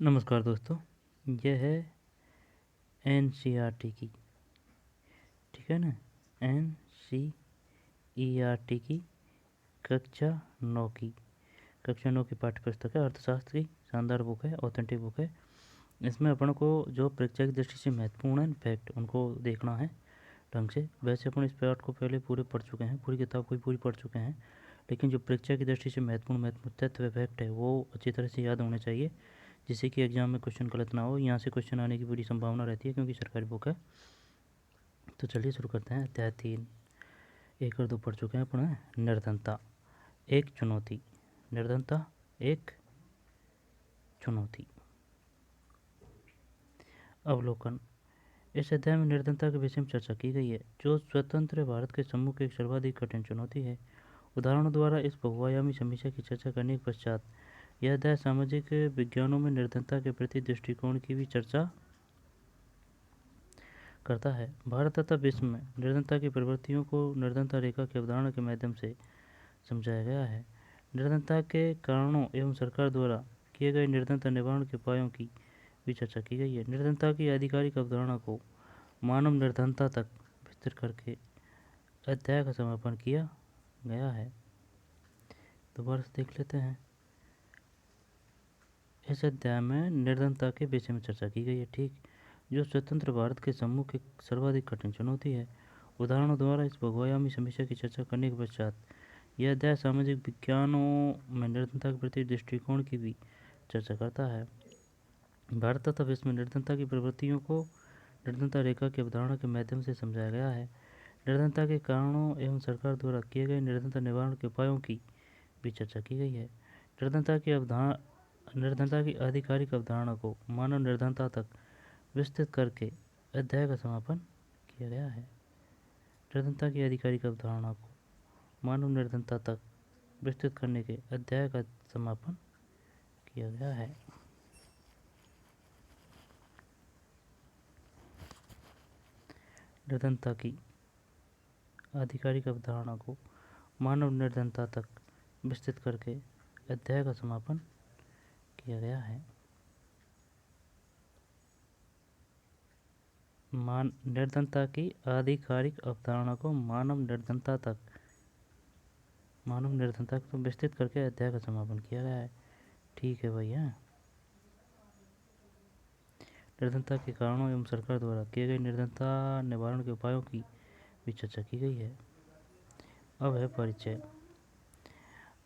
नमस्कार दोस्तों, यह है एनसीईआरटी की, ठीक है ना। एनसीईआरटी की कक्षा 9 की पाठ्य पुस्तक है। अर्थशास्त्र की शानदार बुक है, ऑथेंटिक बुक है। इसमें अपन को जो परीक्षा की दृष्टि से महत्वपूर्ण है फैक्ट उनको देखना है ढंग से। वैसे अपन इस पाठ को पहले पूरे पढ़ चुके हैं, पूरी किताब को पूरी पढ़ चुके हैं, लेकिन जो परीक्षा की दृष्टि से महत्वपूर्ण तत्व फैक्ट है वो अच्छी तरह से याद होने चाहिए, जिससे कि एग्जाम में क्वेश्चन गलत ना हो। यहाँ से क्वेश्चन आने की पूरी संभावना रहती है क्योंकि सरकारी बुक है। तो चलिए शुरू करते हैं। अध्याय 3 1 और 2 पढ़ चुके हैं अपन। निर्धनता एक चुनौती। निर्धनता एक चुनौती। अवलोकन। इस अध्याय में निर्धनता के विषय में चर्चा की गई है, जो स्वतंत्र भारत के सम्मुख एक सर्वाधिक कठिन चुनौती है। उदाहरणों द्वारा इस बहुआयामी समस्या की चर्चा करने के पश्चात यह अध्याय सामाजिक विज्ञानों में निर्धनता के प्रति दृष्टिकोण की भी चर्चा करता है। भारत तथा विश्व में निर्धनता की प्रवृत्तियों को निर्धनता रेखा की अवधारणा के माध्यम से समझाया गया है। निर्धनता के कारणों एवं सरकार द्वारा किए गए निर्धनता निवारण के उपायों की भी चर्चा की गई है। निर्धनता की आधिकारिक अवधारणा को मानव निर्धनता तक विस्तृत करके अध्याय का समापन किया गया है। दोबारा से देख लेते हैं। इस अध्याय में निर्धनता के विषय में चर्चा की गई है, ठीक, जो स्वतंत्र भारत के सम्मुख एक सर्वाधिक कठिन चुनौती है। उदाहरणों द्वारा इस बहुआयामी समस्या की चर्चा करने के पश्चात यह अध्याय सामाजिक विज्ञानों में निर्धनता के प्रति दृष्टिकोण की भी चर्चा करता है। भारत तथा विश्व में निर्धनता की प्रवृत्तियों को निर्धनता रेखा की अवधारणा के माध्यम से समझाया गया है। निर्धनता के कारणों एवं सरकार द्वारा किए गए निर्धनता निवारण के उपायों की भी चर्चा की गई है। निर्धनता की आधिकारिक अवधारणा को मानव निर्धनता तक विस्तृत करके अध्याय का समापन किया गया है। निर्धनता की आधिकारिक अवधारणा को मानव निर्धनता तक विस्तृत करने के अध्याय का समापन किया गया है। निर्धनता की आधिकारिक अवधारणा को मानव निर्धनता तक विस्तृत करके अध्याय का समापन किया गया है। निर्धनता की आधिकारिक अवधारणा को मानव निर्धनता तक विस्तृत करके अध्याय का समापन किया गया है। ठीक है भैया। निर्धनता के कारणों एवं सरकार द्वारा किए गए निर्धनता निवारण के उपायों की भी चर्चा की गई है। अब है परिचय।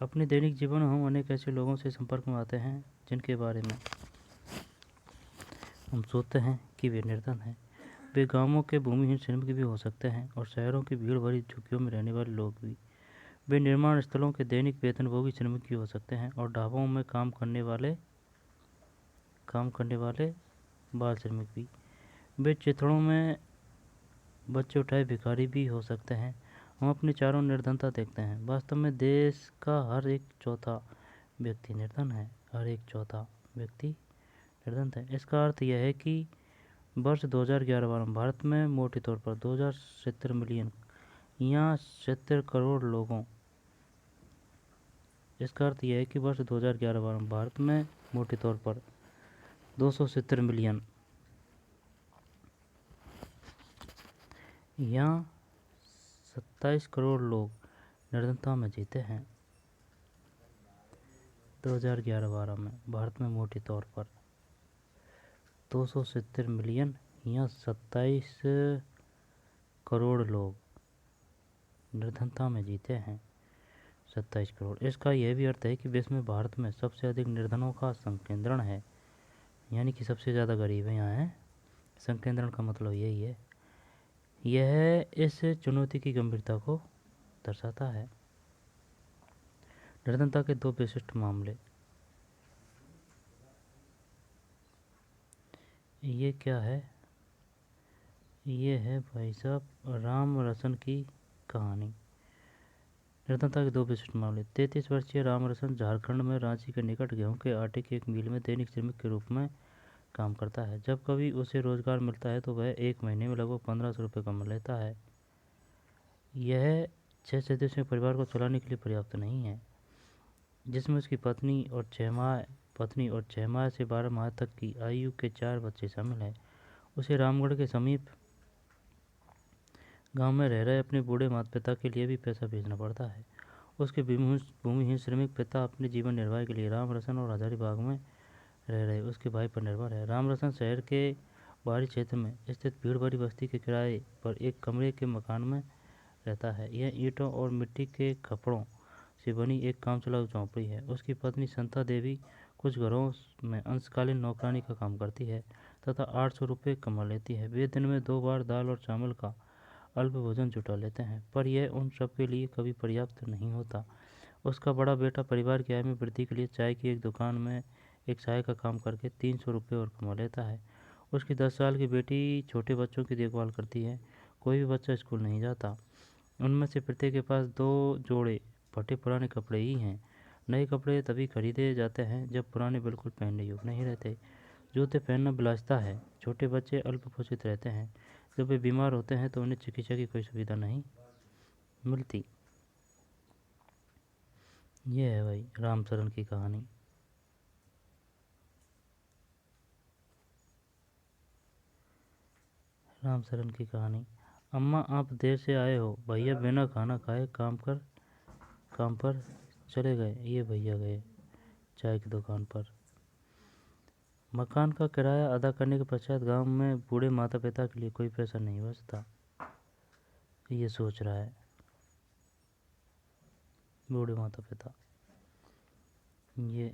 अपने दैनिक जीवन में हम अनेक ऐसे लोगों से संपर्क में आते हैं जिनके बारे में हम सोचते हैं कि वे निर्धन हैं। वे गांवों के भूमिहीन श्रमिक भी हो सकते हैं और शहरों की भीड़ भरी झुग्गियों में रहने वाले लोग भी। वे निर्माण स्थलों के दैनिक वेतनभोगी श्रमिक भी हो सकते हैं और ढाबों में काम करने वाले बाल श्रमिक भी। वे चिथड़ों में बच्चे उठाए भिखारी भी हो सकते हैं। हम अपने चारों निर्धनता देखते हैं। वास्तव में देश का हर एक चौथा व्यक्ति निर्धन है। इसका अर्थ यह है कि वर्ष 2011 में भारत में मोटे तौर पर 270 मिलियन या 70 करोड़ लोगों इसका अर्थ यह है कि वर्ष 2011 में भारत में मोटे तौर पर 270 मिलियन या 27 करोड़ लोग निर्धनता में जीते हैं। 2011-12 में भारत में मोटे तौर पर 270 मिलियन या 27 करोड़ लोग निर्धनता में जीते हैं। 27 करोड़। इसका यह भी अर्थ है कि विश्व में भारत में सबसे अधिक निर्धनों का संकेंद्रण है, यानी कि सबसे ज़्यादा गरीब यहाँ हैं। संकेंद्रण का मतलब यही है। यह इस चुनौती की गंभीरता को दर्शाता है। निर्धनता के दो विशिष्ट मामले। ये क्या है? ये है भाई साहब राम रसन की कहानी। निर्धनता के दो विशिष्ट मामले। 33 वर्षीय राम रसन झारखंड में रांची के निकट गेहूं के आटे की एक मिल में दैनिक श्रमिक के रूप में काम करता है। जब कभी उसे रोजगार मिलता है तो वह एक महीने में लगभग 1500 रुपये कमा लेता है। यह 6 सदस्यों परिवार को चलाने के लिए पर्याप्त नहीं है, जिसमें उसकी पत्नी और 6 माह पत्नी और 6 माह से 12 माह तक की आयु के 4 बच्चे शामिल हैं। उसे रामगढ़ के समीप गांव में रह रहे अपने बूढ़े माता पिता के लिए भी पैसा भेजना पड़ता है। उसके भूमिहीन श्रमिक पिता अपने जीवन निर्वाह के लिए राम रसन और हजारीबाग में रह रहे उसके भाई पर निर्भर है। राम रसन शहर के बाहरी क्षेत्र में स्थित भीड़ भरी बस्ती के किराए पर एक कमरे के मकान में रहता है। यह ईंटों और मिट्टी के खपड़ों से बनी एक कामचलाऊ झोंपड़ी है। उसकी पत्नी संता देवी कुछ घरों में अंशकालीन नौकरानी का काम करती है तथा 800 रुपये कमा लेती है। वे दिन में 2 बार दाल और चावल का अल्प भोजन जुटा लेते हैं, पर यह उन सब के लिए कभी पर्याप्त नहीं होता। उसका बड़ा बेटा परिवार की आय में वृद्धि के लिए चाय की एक दुकान में एक सहायक का काम करके 300 रुपये और कमा लेता है। उसकी 10 साल की बेटी छोटे बच्चों की देखभाल करती है। कोई भी बच्चा स्कूल नहीं जाता। उनमें से प्रत्येक के पास 2 जोड़े फटे पुराने कपड़े ही हैं। नए कपड़े तभी खरीदे जाते हैं जब पुराने बिल्कुल पहनने योग्य नहीं रहते। जूते पहनना विलासिता है। छोटे बच्चे अल्पपोषित रहते हैं। जब वे बीमार होते हैं तो उन्हें चिकित्सा की कोई सुविधा नहीं मिलती। ये है भाई रामचरण की कहानी। रामचरण की कहानी। अम्मा आप देर से आए हो। भैया बिना खाना खाए काम पर चले गए। ये भैया गए चाय की दुकान पर। मकान का किराया अदा करने के पश्चात गांव में बूढ़े माता पिता के लिए कोई पैसा नहीं बचता। ये सोच रहा है बूढ़े माता पिता। ये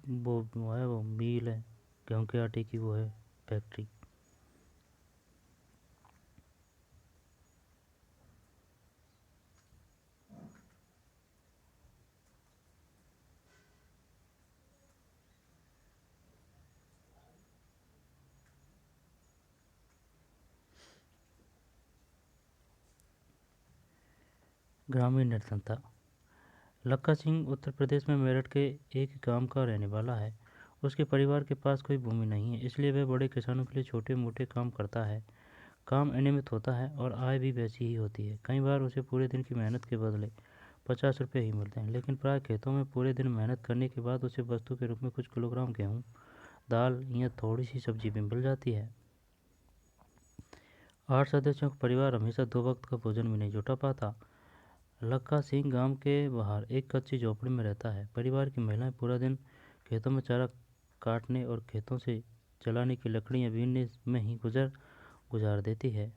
वो है, वो मिल है, गेहूँ के आटे की वो है फैक्ट्री। ग्रामीण निर्धनता। लक्का सिंह उत्तर प्रदेश में मेरठ के एक गांव का रहने वाला है। उसके परिवार के पास कोई भूमि नहीं है, इसलिए वह बड़े किसानों के लिए छोटे मोटे काम करता है। काम अनियमित होता है और आय भी वैसी ही होती है। कई बार उसे पूरे दिन की मेहनत के बदले 50 रुपये ही मिलते हैं, लेकिन प्राय खेतों में पूरे दिन मेहनत करने के बाद उसे वस्तु के रूप में कुछ किलोग्राम गेहूँ, दाल या थोड़ी सी सब्जी भी मिल जाती है। 8 सदस्यों का परिवार हमेशा 2 वक्त का भोजन भी नहीं जुटा पाता। लक्का सिंह गांव के बाहर एक कच्ची झोपड़ी में रहता है। परिवार की महिलाएं पूरा दिन खेतों में चारा काटने और खेतों से जलाने की लकड़ियां बीनने में ही गुजार देती है।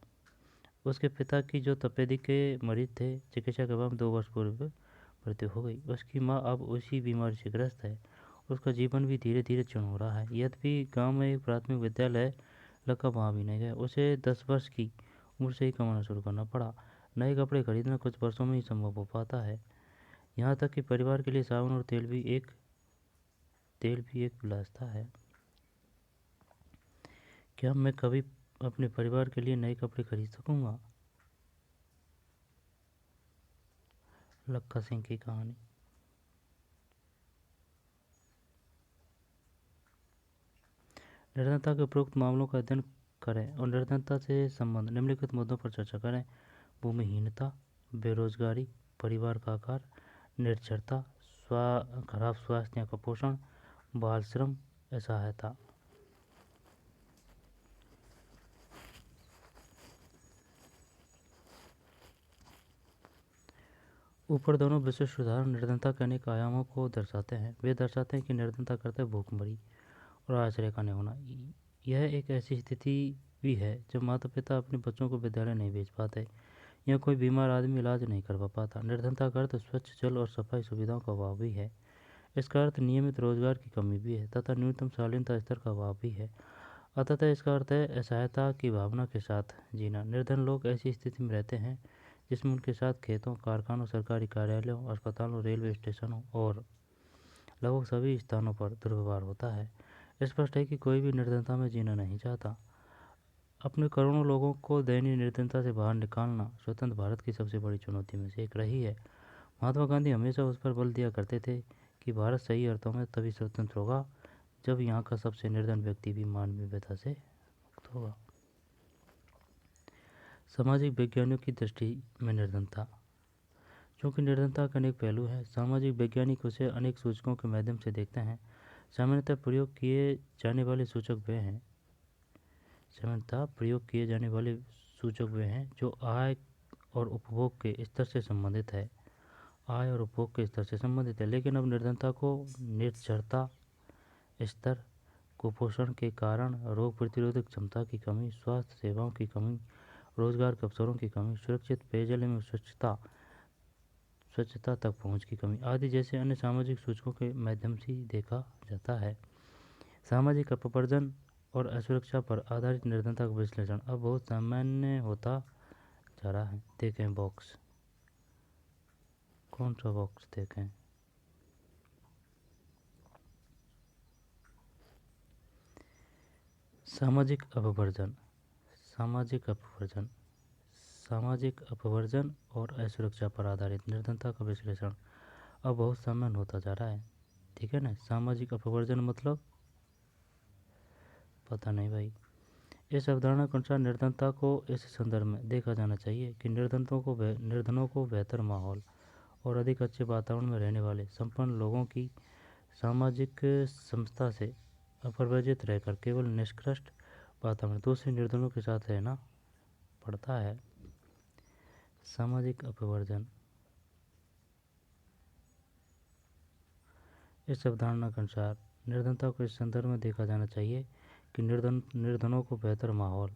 उसके पिता की जो तपेदिक के मरीज थे, चिकित्सा के बाद 2 वर्ष पूर्व मृत्यु हो गई। उसकी माँ अब उसी बीमारी से ग्रस्त है। उसका जीवन भी धीरे धीरे क्षीण हो रहा है। यद्यपि गांव में एक प्राथमिक विद्यालय है, लक्का वहाँ भी नहीं गया। उसे 10 वर्ष की उम्र से ही कमाना शुरू करना पड़ा। नए कपड़े खरीदना कुछ वर्षों में ही संभव हो पाता है। यहाँ तक कि परिवार के लिए साबुन और तेल भी एक विलासिता है। क्या मैं कभी अपने परिवार के लिए नए कपड़े खरीद सकूंगा? लक्का सिंह की कहानी। निर्धनता के उपरोक्त मामलों का अध्ययन करें और निर्धनता से संबंध निम्नलिखित मुद्दों पर चर्चा करें: भूमिहीनता, बेरोजगारी, परिवार का आकार, निरक्षरता, खराब स्वास्थ्य या कुपोषण, बाल श्रम, असहायता। ऊपर दोनों विशिष्ट उदाहरण निर्धनता के अनेक आयामों को दर्शाते हैं। वे दर्शाते हैं कि निर्धनता करते भूखमरी और आश्रय का नहीं होना। यह एक ऐसी स्थिति भी है जब माता पिता अपने बच्चों को विद्यालय नहीं भेज पाते या कोई बीमार आदमी इलाज नहीं करवा पाता। निर्धनता का अर्थ स्वच्छ जल और सफाई सुविधाओं का अभाव भी है। इसका अर्थ नियमित रोजगार की कमी भी है तथा न्यूनतम शालीनता स्तर का अभाव भी है। अतः इसका अर्थ है असहायता की भावना के साथ जीना। निर्धन लोग ऐसी स्थिति में रहते हैं जिसमें उनके साथ खेतों, कारखानों, सरकारी कार्यालयों, अस्पतालों, रेलवे स्टेशनों और लगभग सभी स्थानों पर दुर्व्यवहार होता है। स्पष्ट है कि कोई भी निर्धनता में जीना नहीं चाहता। अपने करोड़ों लोगों को दयनीय निर्धनता से बाहर निकालना स्वतंत्र भारत की सबसे बड़ी चुनौती में से एक रही है। महात्मा गांधी हमेशा उस पर बल दिया करते थे कि भारत सही अर्थों में तभी स्वतंत्र होगा जब यहाँ का सबसे निर्धन व्यक्ति भी मानवीय व्यथा से मुक्त होगा। सामाजिक विज्ञानियों की दृष्टि में निर्धनता। क्योंकि निर्धनता के अनेक पहलू हैं, सामाजिक वैज्ञानिक उसे अनेक सूचकों के माध्यम से देखते हैं। सामान्यतः प्रयोग किए जाने वाले सूचक वे हैं जो आय और उपभोग के स्तर से संबंधित है। लेकिन अब निर्धनता को निर्जरता स्तर, कुपोषण के कारण, रोग प्रतिरोधक क्षमता की कमी, स्वास्थ्य सेवाओं की कमी, रोजगार के अवसरों की कमी, सुरक्षित पेयजल एवं स्वच्छता तक पहुंच की कमी आदि जैसे अन्य सामाजिक सूचकों के माध्यम से देखा जाता है। सामाजिक अपवर्जन और असुरक्षा पर आधारित निर्धनता का विश्लेषण अब बहुत सामान्य होता जा रहा है। देखें बॉक्स, कौन सा बॉक्स देखें? सामाजिक अपवर्जन और असुरक्षा पर आधारित निर्धनता का विश्लेषण अब बहुत सामान्य होता जा रहा है। ठीक है ना। सामाजिक अपवर्जन मतलब पता नहीं भाई। इस अवधारणा के अनुसार निर्धनता को इस संदर्भ में देखा जाना चाहिए कि निर्धनों को बेहतर माहौल और अधिक अच्छे वातावरण में रहने वाले संपन्न लोगों की सामाजिक समता से अपरवजित रहकर केवल निष्कृष्ट वातावरण दूसरे निर्धनों के साथ रहना पड़ता है। सामाजिक अपवर्जन। इस अवधारणा के अनुसार निर्धनता को इस संदर्भ में देखा जाना चाहिए कि निर्धनों को बेहतर माहौल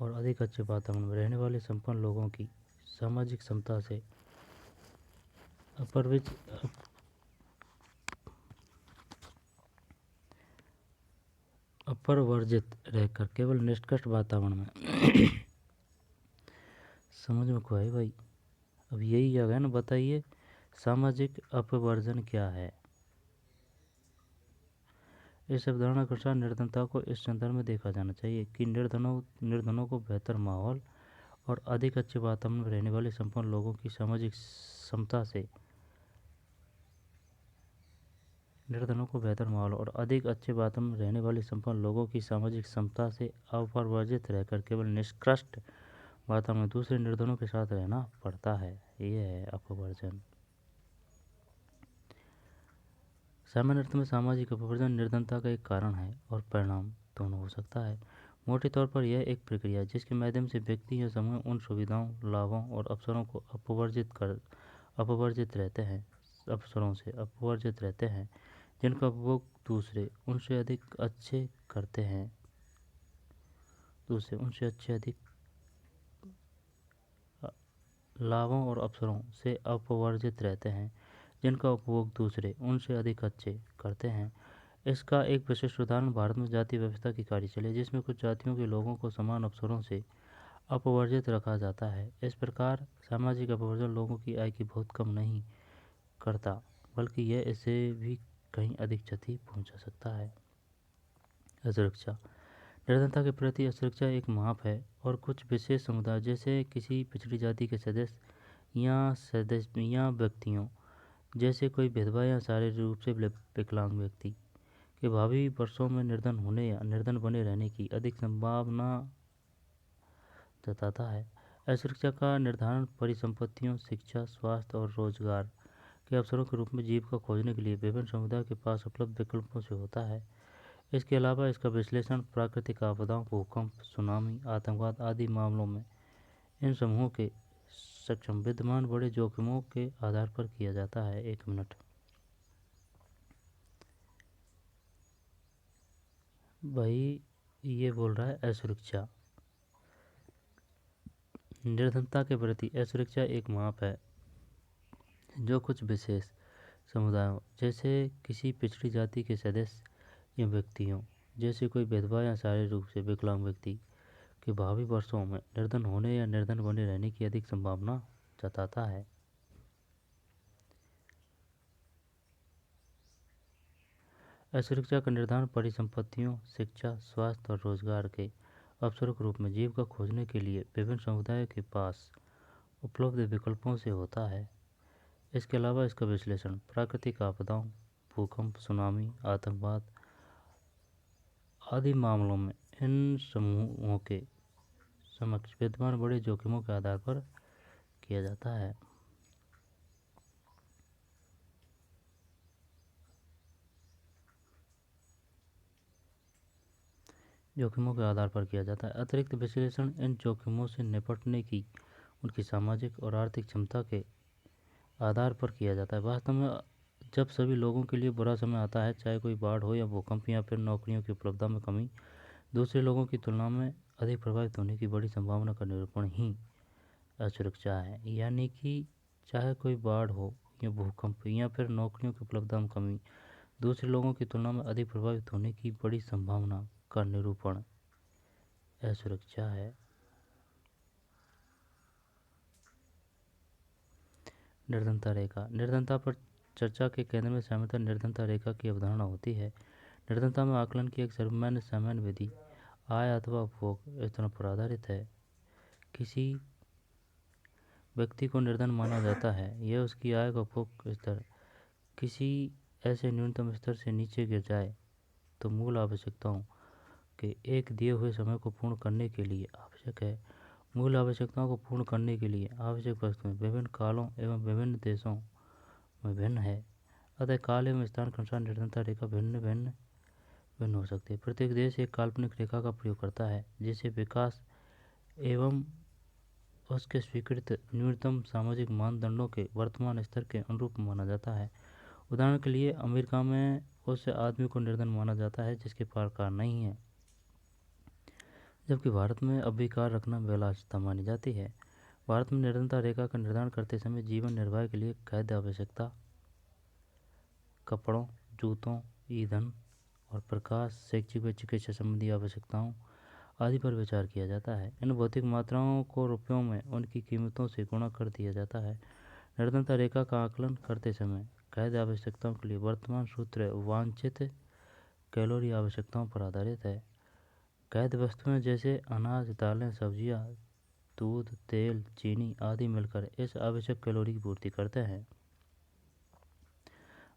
और अधिक अच्छे वातावरण में रहने वाले संपन्न लोगों की सामाजिक समता से अपरवर्जित रहकर केवल निष्कृष्ट वातावरण में समझ में को है भाई। अब यही जगह है ना। बताइए सामाजिक अपवर्जन क्या है। इस अवधारणा के अनुसार निर्धनता को इस संदर्भ में देखा जाना चाहिए कि निर्धनों को बेहतर माहौल और अधिक अच्छे वातावरण में रहने वाले संपन्न लोगों की सामाजिक समता से अपरवर्जित रहकर केवल निष्कृष्ट वातावरण में दूसरे निर्धनों के साथ रहना पड़ता है। ये है अपवर्जन। सामान्य अर्थ में सामाजिक अपवर्जन निर्धनता का एक कारण है और परिणाम दोनों हो सकता है। मोटे तौर पर यह एक प्रक्रिया है जिसके माध्यम से व्यक्ति या समूह उन सुविधाओं, लाभों और अवसरों से अपवर्जित रहते हैं जिनका उपभोग दूसरे उनसे अच्छे करते हैं। लाभों और अवसरों से अपवर्जित रहते हैं जिनका उपभोग दूसरे उनसे अधिक अच्छे करते हैं। इसका एक विशिष्ट उदाहरण भारत में जाति व्यवस्था की कार्यशैली है जिसमें कुछ जातियों के लोगों को समान अवसरों से अपवर्जित रखा जाता है। इस प्रकार सामाजिक अपवर्जन लोगों की आय की बहुत कम नहीं करता बल्कि यह इसे भी कहीं अधिक क्षति पहुंचा सकता है। असुरक्षा। निर्धनता के प्रति असुरक्षा एक माप है और कुछ विशेष समुदाय जैसे किसी पिछड़ी जाति के सदस्य या व्यक्तियों जैसे कोई विधवा या शारीरिक रूप से विकलांग व्यक्ति के भावी वर्षों में निर्धन होने या निर्धन बने रहने की अधिक संभावना जताता है। असुरक्षा का निर्धारण परिसंपत्तियों, शिक्षा, स्वास्थ्य और रोजगार के अवसरों के रूप में जीविका खोजने के लिए विभिन्न समुदायों के पास उपलब्ध विकल्पों से होता है। इसके अलावा इसका विश्लेषण प्राकृतिक आपदाओं, भूकंप, सुनामी, आतंकवाद आदि मामलों में इन समूहों के सक्षम विद्यमान बड़े जोखिमों के आधार पर किया जाता है। 1 मिनट भाई। ये बोल रहा है असुरक्षा। निर्धनता के प्रति असुरक्षा एक माप है जो कुछ विशेष समुदायों जैसे किसी पिछड़ी जाति के सदस्य या व्यक्तियों जैसे कोई विधवा या शारीरिक रूप से विकलांग व्यक्ति के भावी वर्षों में निर्धन होने या निर्धन बने रहने की अधिक संभावना जताता है। असुरक्षा का निर्धारण परिसंपत्तियों, शिक्षा, स्वास्थ्य और रोजगार के अवसरों के रूप में जीविका खोजने के लिए विभिन्न समुदायों के पास उपलब्ध विकल्पों से होता है। इसके अलावा इसका विश्लेषण प्राकृतिक आपदाओं, भूकंप, सुनामी, आतंकवाद आदि मामलों में इन समूहों के समक्ष विद्यमान बड़े जोखिमों के आधार पर किया जाता है। जोखिमों के आधार पर किया जाता है। अतिरिक्त विश्लेषण इन जोखिमों से निपटने की उनकी सामाजिक और आर्थिक क्षमता के आधार पर किया जाता है। वास्तव में जब सभी लोगों के लिए बुरा समय आता है, चाहे कोई बाढ़ हो या भूकंप या फिर नौकरियों की उपलब्धता में कमी, दूसरे लोगों की तुलना में अधिक प्रभावित होने की बड़ी संभावना का निरूपण ही असुरक्षा है। यानी कि चाहे कोई बाढ़ हो या भूकंप या फिर नौकरियों की उपलब्धता में कमी, दूसरे लोगों की तुलना में अधिक प्रभावित होने की बड़ी संभावना का निरूपण असुरक्षा है। निर्धनता रेखा। निर्धनता पर चर्चा के केंद्र में सामान्यतः निर्धनता रेखा की अवधारणा होती है। निर्धनता में आकलन की एक सामान्य विधि आय अथवा उपभोग स्तरों पर आधारित है। किसी व्यक्ति को निर्धन माना जाता है यह उसकी आय का उपभोग स्तर किसी ऐसे न्यूनतम स्तर से नीचे गिर जाए तो मूल आवश्यकताओं के एक दिए हुए समय को पूर्ण करने के लिए आवश्यक है। मूल आवश्यकताओं को पूर्ण करने के लिए आवश्यक वस्तुएं विभिन्न कालों एवं विभिन्न देशों में भिन्न है। अतः काल एवं स्थान के अनुसार निर्धनता रेखा भिन्न हो सकती है। प्रत्येक देश एक काल्पनिक रेखा का प्रयोग करता है जिसे विकास एवं उसके स्वीकृत न्यूनतम सामाजिक मानदंडों के वर्तमान स्तर के अनुरूप माना जाता है। उदाहरण के लिए अमेरिका में उस आदमी को निर्धन माना जाता है जिसके पास कार नहीं है, जबकि भारत में अब भी कार रखना विलासिता मानी जाती है। भारत में निर्धनता रेखा का निर्धारण करते समय जीवन निर्वाह के लिए खाद्य आवश्यकता, कपड़ों, जूतों, ईंधन और प्रकाश, शैक्षिक व चिकित्सा संबंधी आवश्यकताओं आदि पर विचार किया जाता है। इन भौतिक मात्राओं को रुपयों में उनकी कीमतों से गुणा कर दिया जाता है। निर्धनता रेखा का आकलन करते समय खाद्य आवश्यकताओं के लिए वर्तमान सूत्र वांछित कैलोरी आवश्यकताओं पर आधारित है। खाद्य वस्तुएं जैसे अनाज, दालें, सब्जियां, दूध, तेल, चीनी आदि मिलकर इस आवश्यक कैलोरी की पूर्ति करते हैं।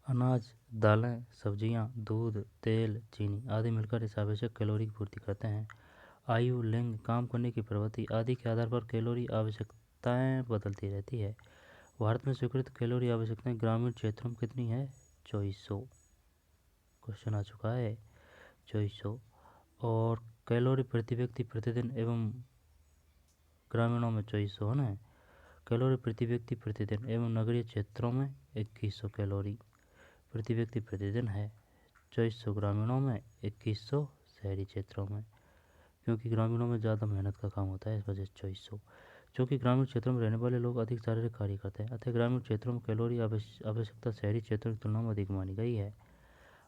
अनाज, दालें, सब्जियां, दूध, तेल, चीनी आदि मिलकर इस आवश्यक कैलोरी की पूर्ति करते हैं। आयु, लिंग, काम करने की प्रवृत्ति आदि के आधार पर कैलोरी आवश्यकताएं बदलती रहती है। भारत में स्वीकृत कैलोरी आवश्यकताएं ग्रामीण क्षेत्रों में कितनी है? 2400। क्वेश्चन आ चुका है 2400। और कैलोरी प्रति व्यक्ति प्रतिदिन एवं ग्रामीणों में 2400 है ना। कैलोरी प्रति व्यक्ति प्रतिदिन एवं नगरीय क्षेत्रों में 2100 कैलोरी प्रति व्यक्ति प्रतिदिन है। 2400 ग्रामीणों में, 2100 शहरी क्षेत्रों में, क्योंकि ग्रामीणों में ज़्यादा मेहनत का काम होता है इस वजह से 2400। क्योंकि ग्रामीण क्षेत्रों में रहने वाले लोग अधिक शारीरिक कार्य करते हैं, अतः ग्रामीण क्षेत्रों में कैलोरी आवश्यकता शहरी क्षेत्रों की तुलना में अधिक मानी गई है।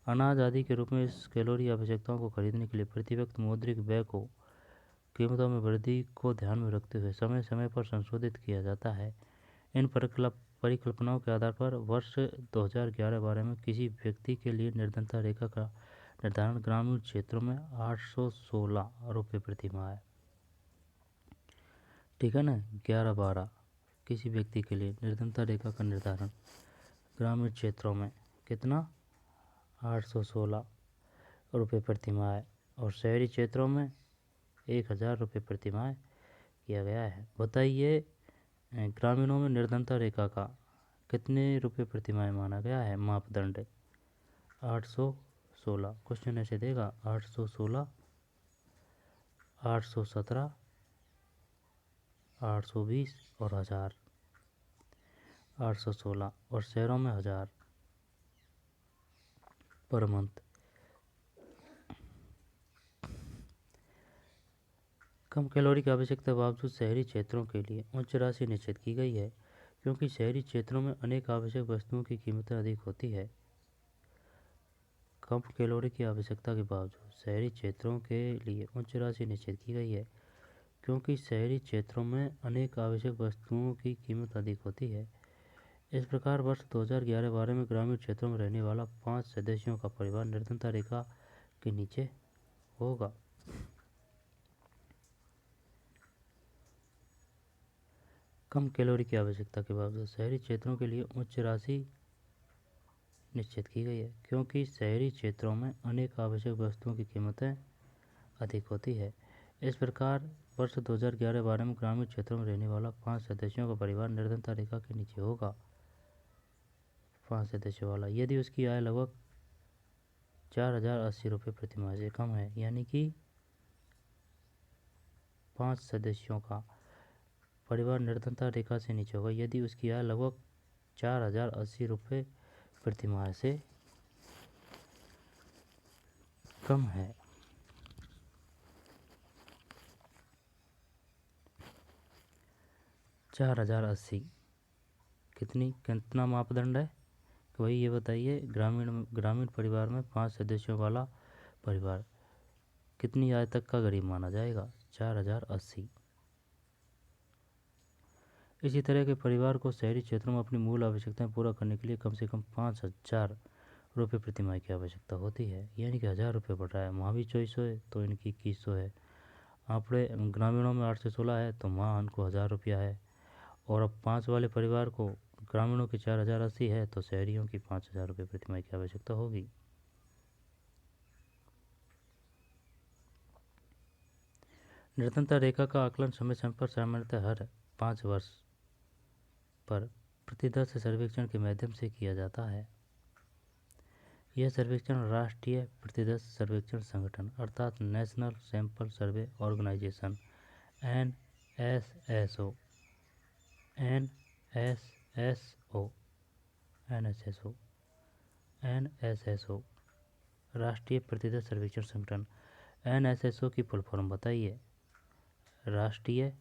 अनाज आदि के रूप में इस कैलोरी आवश्यकताओं को खरीदने के लिए प्रति व्यक्ति मौद्रिक व्यय को कीमतों में वृद्धि को ध्यान में रखते हुए समय समय पर संशोधित किया जाता है। इन परिकल्पनाओं के आधार पर वर्ष 2011-12 में किसी व्यक्ति के लिए निर्धनता रेखा का निर्धारण ग्रामीण क्षेत्रों में 816 रुपये प्रति माह है। ठीक है ना। 11-12 किसी व्यक्ति के लिए निर्धनता रेखा का निर्धारण ग्रामीण क्षेत्रों में कितना? 816 रुपये प्रति माह है और शहरी क्षेत्रों में 1000 रुपये प्रति माह किया गया है। बताइए ग्रामीणों में निर्धनता रेखा का कितने रुपये प्रति माह माना गया है? मापदंड 816। क्वेश्चन ऐसे देगा 816, 817, 820 और 1000। 816 और शहरों में 1000 पर मंथ। कम कैलोरी की आवश्यकता के बावजूद शहरी क्षेत्रों के लिए उच्च राशि निश्चित की गई है, क्योंकि शहरी क्षेत्रों में अनेक आवश्यक वस्तुओं की कीमतें अधिक होती है। कम कैलोरी की आवश्यकता के बावजूद शहरी क्षेत्रों के लिए उच्च राशि निश्चित की गई है, क्योंकि शहरी क्षेत्रों में अनेक आवश्यक वस्तुओं की कीमत अधिक होती है। इस प्रकार वर्ष 2011-12 में ग्रामीण क्षेत्रों में रहने वाला 5 सदस्यों का परिवार निर्धनता रेखा के नीचे होगा। कम कैलोरी की आवश्यकता के बावजूद शहरी क्षेत्रों के लिए उच्च राशि निश्चित की गई है, क्योंकि शहरी क्षेत्रों में अनेक आवश्यक वस्तुओं की कीमतें अधिक होती है। इस प्रकार वर्ष 2011-12 में ग्रामीण क्षेत्रों में रहने वाला 5 सदस्यों का परिवार निर्धनता रेखा के नीचे होगा। 5 सदस्यों वाला यदि उसकी आय लगभग 4080 रुपये प्रति माह से कम है, यानी कि 5 सदस्यों का परिवार निर्धनता रेखा से नीचे होगा यदि उसकी आय लगभग 4080 रुपये प्रतिमाह से कम है। 4080 कितना मापदंड है तो वही ये बताइए। ग्रामीण परिवार में 5 सदस्यों वाला परिवार कितनी आय तक का गरीब माना जाएगा? 4080। इसी तरह के परिवार को शहरी क्षेत्रों में अपनी मूल आवश्यकताएं पूरा करने के लिए कम से कम 5000 रुपये प्रतिमाह की आवश्यकता होती है, यानी कि 1000 रुपये बढ़ रहा है। वहाँ भी 2400 है तो इनकी 2100 है। आपने ग्रामीणों में 816 है तो वहाँ इनको 1000 रुपया है। और अब 5 वाले परिवार को ग्रामीणों की 4080 है तो शहरियों की 5000 रुपये प्रतिमाह की आवश्यकता होगी। निर्धनता रेखा का आकलन समय समय पर सामान्यतः हर 5 वर्ष पर प्रतिदर्श सर्वेक्षण के माध्यम से किया जाता है। यह सर्वेक्षण राष्ट्रीय प्रतिदर्श सर्वेक्षण संगठन अर्थात national sample survey organisation NSSO राष्ट्रीय प्रतिदर्श सर्वेक्षण संगठन एनएसएसओ की फुल फॉर्म बताइए। राष्ट्रीय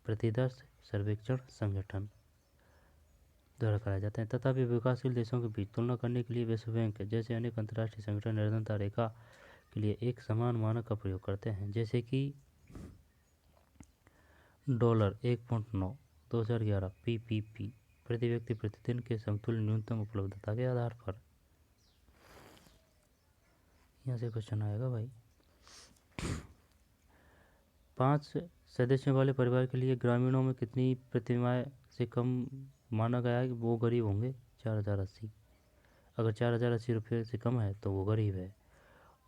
प्रतिदर्श सर्वेक्षण संगठन द्वारा कराए जाते हैं। तथापि विकासशील देशों के बीच तुलना करने के लिए विश्व बैंक जैसे अनेक अंतर्राष्ट्रीय संगठन निर्धनता रेखा के लिए एक समान मानक का प्रयोग करते हैं, जैसे कि $1.9 2011 पीपीपी प्रति व्यक्ति प्रतिदिन के समतुल्य न्यूनतम उपलब्धता के आधार पर। यहाँ से क्वेश्चन आएगा भाई। 5 सदस्यों वाले परिवार के लिए ग्रामीणों में कितनी प्रतिमाह से कम माना गया है कि वो गरीब होंगे? 4080। अगर 4080 रुपये से कम है तो वो गरीब है।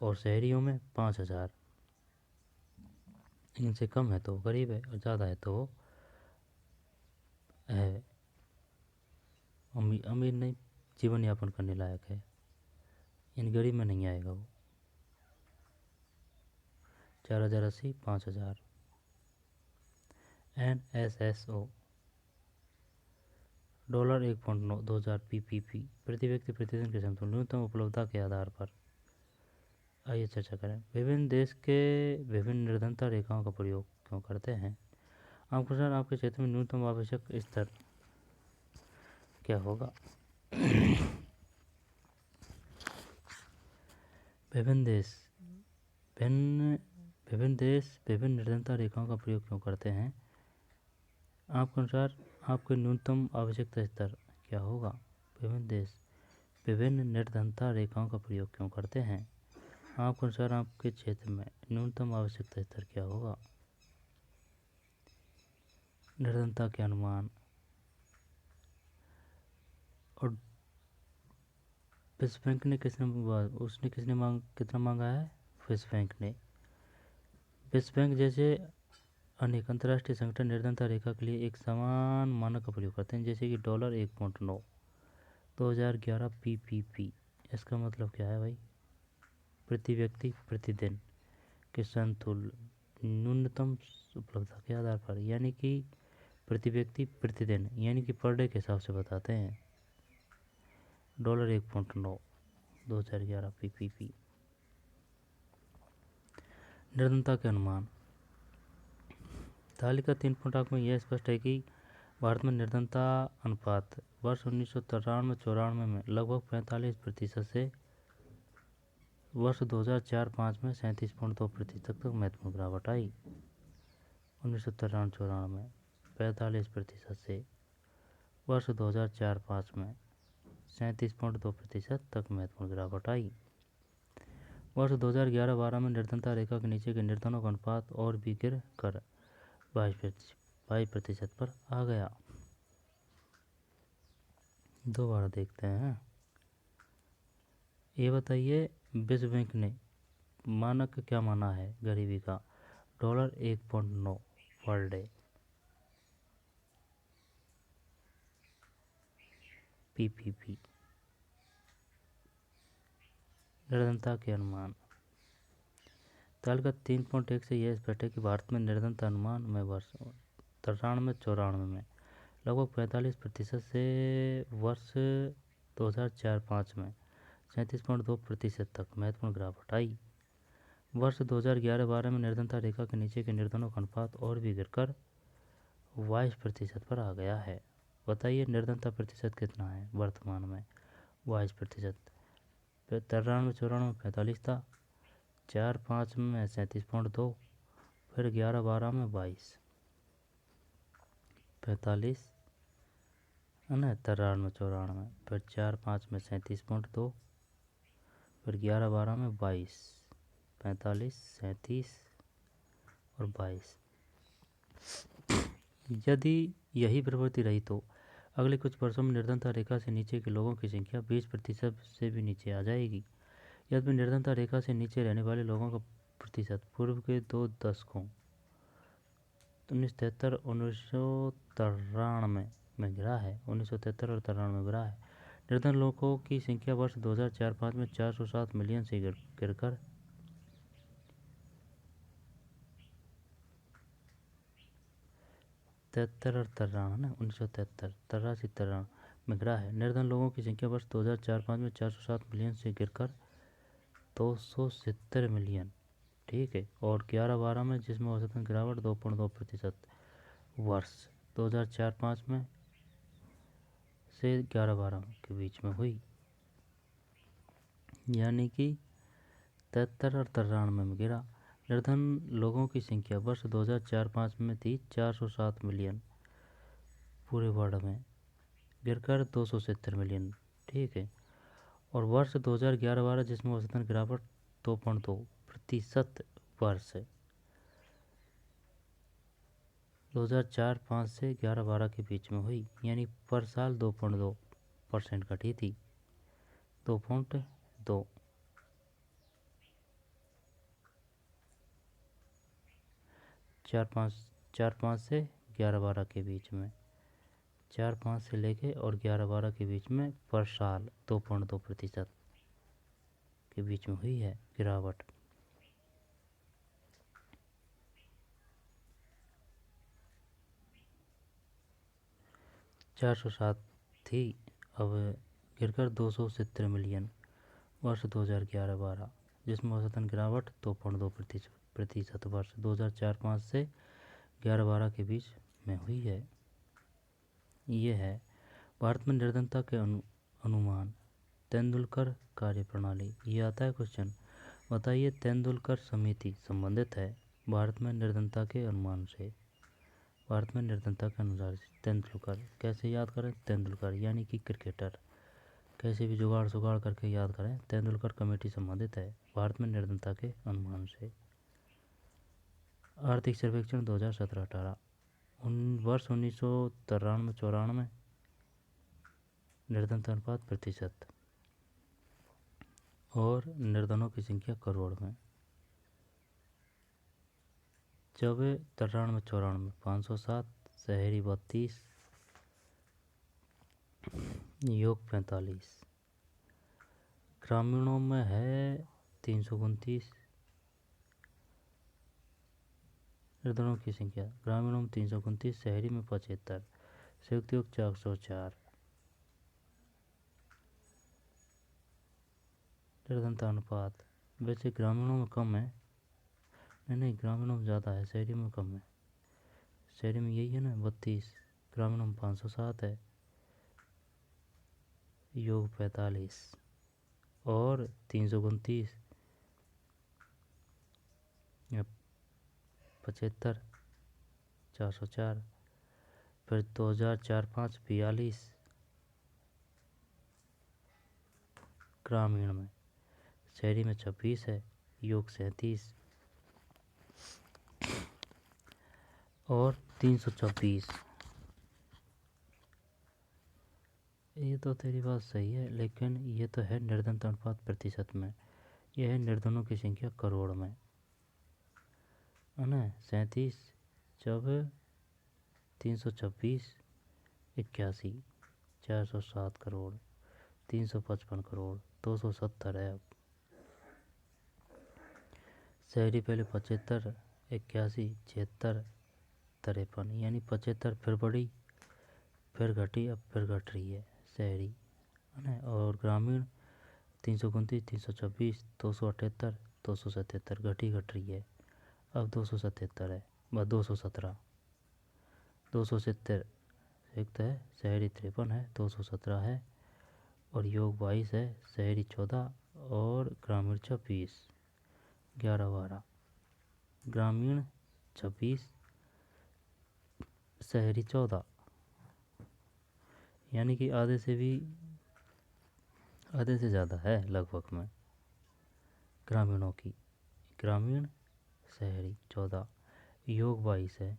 और शहरियों में 5000 इनसे कम है तो गरीब है और ज़्यादा है तो वो है अमीर नहीं, जीवन यापन करने लायक है। इन गरीब में नहीं आएगा वो। 4080 5000। एनएसएसओ $1.9 2000 पीपीपी प्रति व्यक्ति प्रतिदिन के समतुल्य न्यूनतम उपलब्धता के आधार पर। आइए चर्चा करें। विभिन्न देश के विभिन्न निर्धनता रेखाओं का प्रयोग क्यों करते हैं? आपके अनुसार आपके क्षेत्र में न्यूनतम आवश्यक स्तर क्या होगा? विभिन्न देश विभिन्न निर्धनता रेखाओं का प्रयोग क्यों करते हैं? आपके अनुसार आपके न्यूनतम आवश्यकता स्तर क्या होगा? विभिन्न देश विभिन्न निर्धनता रेखाओं का प्रयोग क्यों करते हैं? आपके अनुसार आपके क्षेत्र में न्यूनतम आवश्यकता स्तर क्या होगा? निर्धनता के अनुमान। और विश्व बैंक ने कितना मांगा है? विश्व बैंक ने। विश्व बैंक जैसे अनेक अंतर्राष्ट्रीय संगठन निर्धनता रेखा के लिए एक समान मानक का प्रयोग करते हैं, जैसे कि $1.9 2011 पीपीपी। इसका मतलब क्या है भाई? प्रति व्यक्ति प्रतिदिन के समतुल्य न्यूनतम उपलब्धता के आधार पर, यानी कि प्रति व्यक्ति प्रतिदिन यानी कि पर डे के हिसाब से बताते हैं। $1.9 2011 पीपीपी। निर्धनता के अनुमान। तालिका 3.8 में यह स्पष्ट है कि भारत में निर्धनता अनुपात वर्ष 1993-94 में लगभग 45% से वर्ष 2004-05 में 37.2% तक महत्वपूर्ण गिरावट आई। 1993-94 में 45% से वर्ष 2004-05 में 37.2% तक महत्वपूर्ण गिरावट आई। वर्ष 2011-12 में निर्धनता रेखा के नीचे के निर्धनों का अनुपात और भी गिर कर 22% पर आ गया। दोबारा देखते हैं। ये बताइए विश्व बैंक ने मानक क्या माना है गरीबी का? $1.9 पर डे पीपीपी। निर्धनता के अनुमान। तालिका 3.1 से यह स्पष्ट है कि भारत में निर्धनता अनुमान में वर्ष 93-94 में लगभग 45% से वर्ष 2004-05 में 37.2% तक महत्वपूर्ण गिरावट आई। वर्ष 2011-12 में निर्धनता रेखा के नीचे के निर्धनों का अनुपात और भी गिरकर 22% पर आ गया है। बताइए निर्धनता प्रतिशत कितना है वर्तमान में? 22%। 93-94 में 45 था, 4-5 में 37.2, फिर 11-12 में 22, 45 है ना, 93-94 में, फिर 4-5 में 37.2, फिर 11-12 में 22, 45, 37 और 22। यदि यही प्रवृत्ति रही तो अगले कुछ वर्षों में निर्धनता रेखा से नीचे के लोगों की संख्या 20% से भी नीचे आ जाएगी। यद्यपि निर्धनता रेखा से नीचे रहने वाले लोगों का प्रतिशत पूर्व के 2 दशकों 1973-1993 में गिरा है। 1973 और 93 में गिरा है। निर्धन लोगों की संख्या वर्ष 2004-05 में 407 मिलियन से गिरकर 73 और 93 ना 1973 में गिरा है। निर्धन लोगों की संख्या वर्ष 2004-05 में 407 मिलियन से गिरकर 270 मिलियन, ठीक है। और 11-12 में जिसमें औसतन गिरावट 2.2% वर्ष 2004-05 में से 11-12 के बीच में हुई, यानी कि 73 और 93 में गिरा। निर्धन लोगों की संख्या वर्ष 2004-05 में थी 407 मिलियन पूरे वर्ल्ड में, गिरकर 270 मिलियन, ठीक है। और वर्ष 2011-12 जिसमें औसतन गिरावट 2.2% वर्ष 2004-05 से 11-12 के बीच में हुई, यानी पर साल 2.2% घटी थी, 2.2। 4-5 से 11-12 के बीच में, 4-5 से लेके और 11-12 के बीच में पर साल 2.2% के बीच में हुई है गिरावट। चार 407 थी, अब गिरकर 270 मिलियन वर्ष 2011-12, जिसमें औसतन गिरावट 2.2% वर्ष 2004-05 से 11-12 के बीच में हुई है। ये है भारत में निर्धनता के अनुमान। तेंदुलकर कार्यप्रणाली, ये आता है क्वेश्चन। बताइए तेंदुलकर समिति संबंधित है भारत में निर्धनता के अनुमान से। भारत में निर्धनता के अनुसार तेंदुलकर, कैसे याद करें? तेंदुलकर यानी कि क्रिकेटर, कैसे भी जुगाड़ सुगाड़ करके याद करें। तेंदुलकर कमेटी संबंधित है भारत में निर्धनता के अनुमान से। आर्थिक सर्वेक्षण 2017-18 वर्ष 1993-94 निर्धनता अनुपात प्रतिशत और निर्धनों की संख्या करोड़ में। जब 93-94 507, शहरी 32, योग 45, ग्रामीणों में है 329 निर्धनों की संख्या, ग्रामीणों में 329, शहरी में 75, संयुक्त योग 404। निर्धनता अनुपात वैसे ग्रामीणों में कम है, नहीं ग्रामीणों में ज़्यादा है, शहरी में कम है। शहरी में यही है ना 32, ग्रामीणों में 507 है, योग 45 और 329 75 404। फिर 2004-05 42 ग्रामीण में, शहरी में 26 है, योग 37 और 326। ये तो तेरी बात सही है, लेकिन ये तो है निर्धनता अनुपात प्रतिशत में, यह है निर्धनों की संख्या करोड़ में, है ना। 37 जब 326 81 407 करोड़ 355 करोड़ 270 है। अब शहरी पहले 75, 81, 76, 53, यानी 75 फिर बढ़ी, फिर घटी, अब फिर घट रही है शहरी, है ना। और ग्रामीण 329, 326, 278, 277, घटी घट रही है, अब 277 है, बस 217, 270 रिक्त है, शहरी 53 है, 217 है, और योग 22 है, शहरी 14 और ग्रामीण 26, 11, 12, ग्रामीण 26, शहरी 14, यानी कि आधे से ज़्यादा है लगभग में ग्रामीणों की। ग्रामीण शहरी 14, योग 22 है,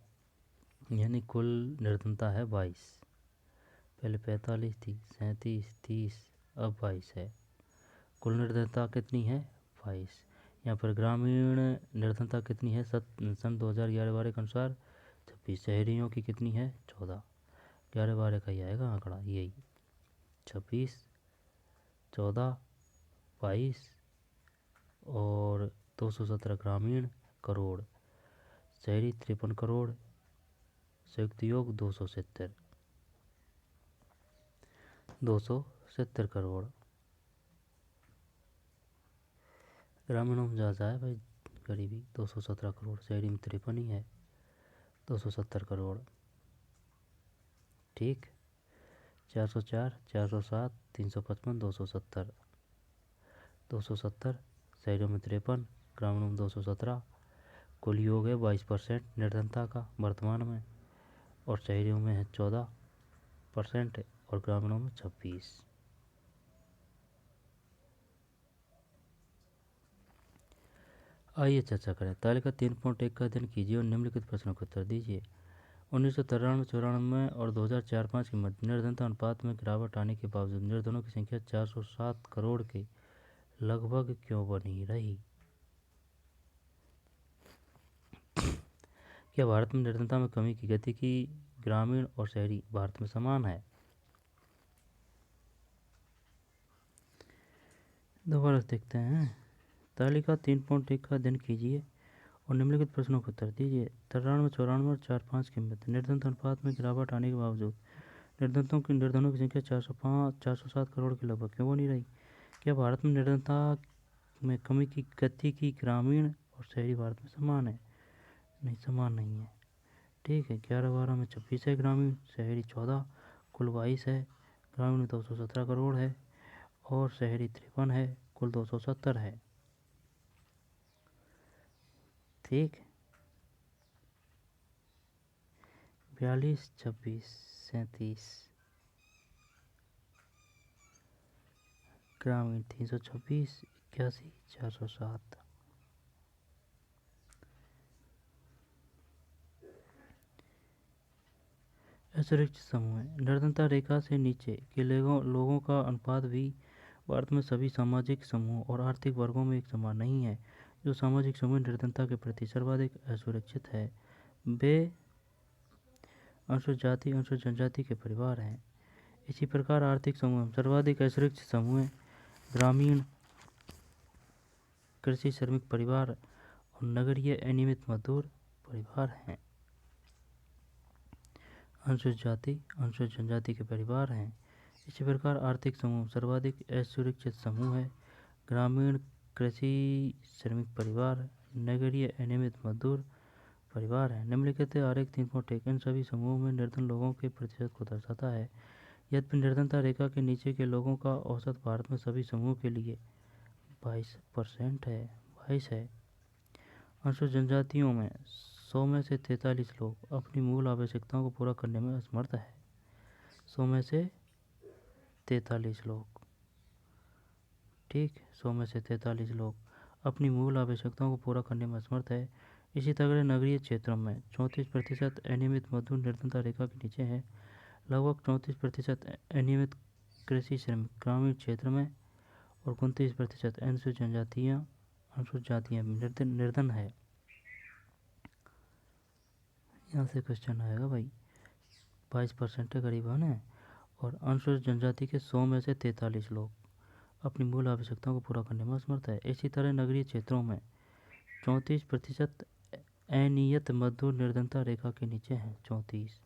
यानी कुल निर्धनता है 22, पहले 45 थी, 37, 30, अब 22 है। कुल निर्धनता कितनी है? 22। यहाँ पर ग्रामीण निर्धनता कितनी है सन 2011-12 के अनुसार? 26। शहरियों की कितनी है? 14। 11-12 का ही आएगा आंकड़ा, यही 26, 14, 22 और 217 ग्रामीण करोड़, शहरी 53 करोड़, संयुक्त योग 270 करोड़। ग्रामीणों में ज़्यादा है भाई गरीबी, 217 करोड़, शहरी में 53 ही है, 270 करोड़। ठीक, 404, 407, 355, 270, 270, शहरों में 53, ग्रामीणों में 217। कुल योग है 22% निर्धनता का वर्तमान में, और शहरों में है 14% और ग्रामीणों में 26। आइए चर्चा करें। तालिका 3.1 का अध्ययन कीजिए और निम्नलिखित प्रश्नों का उत्तर दीजिए। 1993-94 और 2004-05 के मध्य निर्धनता अनुपात में गिरावट आने के बावजूद निर्धनों की संख्या 407 करोड़ के लगभग क्यों बनी रही? क्या भारत में निर्धनता में कमी की गति की ग्रामीण और शहरी भारत में समान है? दोबारा देखते हैं। तालिका 3.1 का अध्ययन कीजिए और निम्नलिखित प्रश्नों का उत्तर दीजिए। 93-94 और 4-5 के मध्य निर्धनता अनुपात में गिरावट आने के बावजूद निर्धनों की संख्या 407 करोड़ के लगभग क्यों बनी रही? क्या भारत में निर्धनता में कमी की गति की ग्रामीण और शहरी भारत में समान है? नहीं, समान नहीं है। ठीक है, 11-12 में 26 है ग्रामीण, शहरी 14, कुल 22 है, ग्रामीण में 217 करोड़ है और शहरी 53 है, कुल 270 है। ठीक, 42, 26, 37, ग्रामीण 326, 81, 407। असुरक्षित समूह है। निर्धनता रेखा से नीचे के लोगों का अनुपात भी भारत में सभी सामाजिक समूह और आर्थिक वर्गों में एक समान नहीं है। जो सामाजिक समूह निर्धनता के प्रति सर्वाधिक असुरक्षित है वे अनुसूचित जाति, अनुसूचित जनजाति के परिवार हैं। इसी प्रकार आर्थिक समूह में सर्वाधिक असुरक्षित समूह ग्रामीण, कृषि श्रमिक परिवार और नगरीय अनियमित मजदूर परिवार हैं। अनुसूचित जाति, अनुसूचित जनजाति के परिवार हैं। इसी प्रकार आर्थिक समूह सर्वाधिक असुरक्षित समूह है ग्रामीण, कृषि श्रमिक परिवार, नगरीय अनियमित मजदूर परिवार है। निम्नलिखित आरेख 3.1 इन सभी समूहों में निर्धन लोगों के प्रतिशत को दर्शाता है। यद्यपि निर्धनता रेखा के नीचे के लोगों का औसत भारत में सभी समूह के लिए 22% है, 22 है। अनुसूचित जनजातियों में 100 में से 43 लोग अपनी मूल आवश्यकताओं को पूरा करने में असमर्थ है। 100 में से 43 लोग, ठीक, 100 में से 43 लोग अपनी मूल आवश्यकताओं को पूरा करने में असमर्थ है। इसी तरह नगरीय क्षेत्रों में 34% अनियमित मजदूर निर्धनता रेखा के नीचे है। लगभग 34% अनियमित कृषि श्रमिक ग्रामीण क्षेत्र में और 29% अनुसूचित जातियाँ निर्धन है। यहाँ से क्वेश्चन आएगा भाई, 22% है गरीबन है और अनुसूचित जनजाति के 100 में से 43 लोग अपनी मूल आवश्यकताओं को पूरा करने में असमर्थ है। इसी तरह नगरीय क्षेत्रों में 34% अनियत मजदूर निर्धनता रेखा के नीचे हैं। 34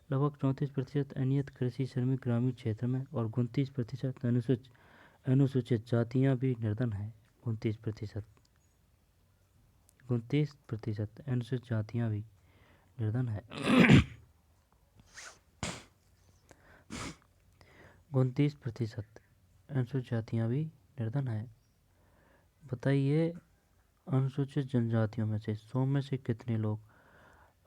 लगभग 34% अनियत कृषि श्रमिक ग्रामीण क्षेत्र में और 29% अनुसूचित जातियां भी निर्धन हैं। 29% अनुसूचित जातियां भी निर्धन है। 29% अनुसूचित जातियां भी निर्धन है। बताइए, अनुसूचित जनजातियों में से 100 में से कितने लोग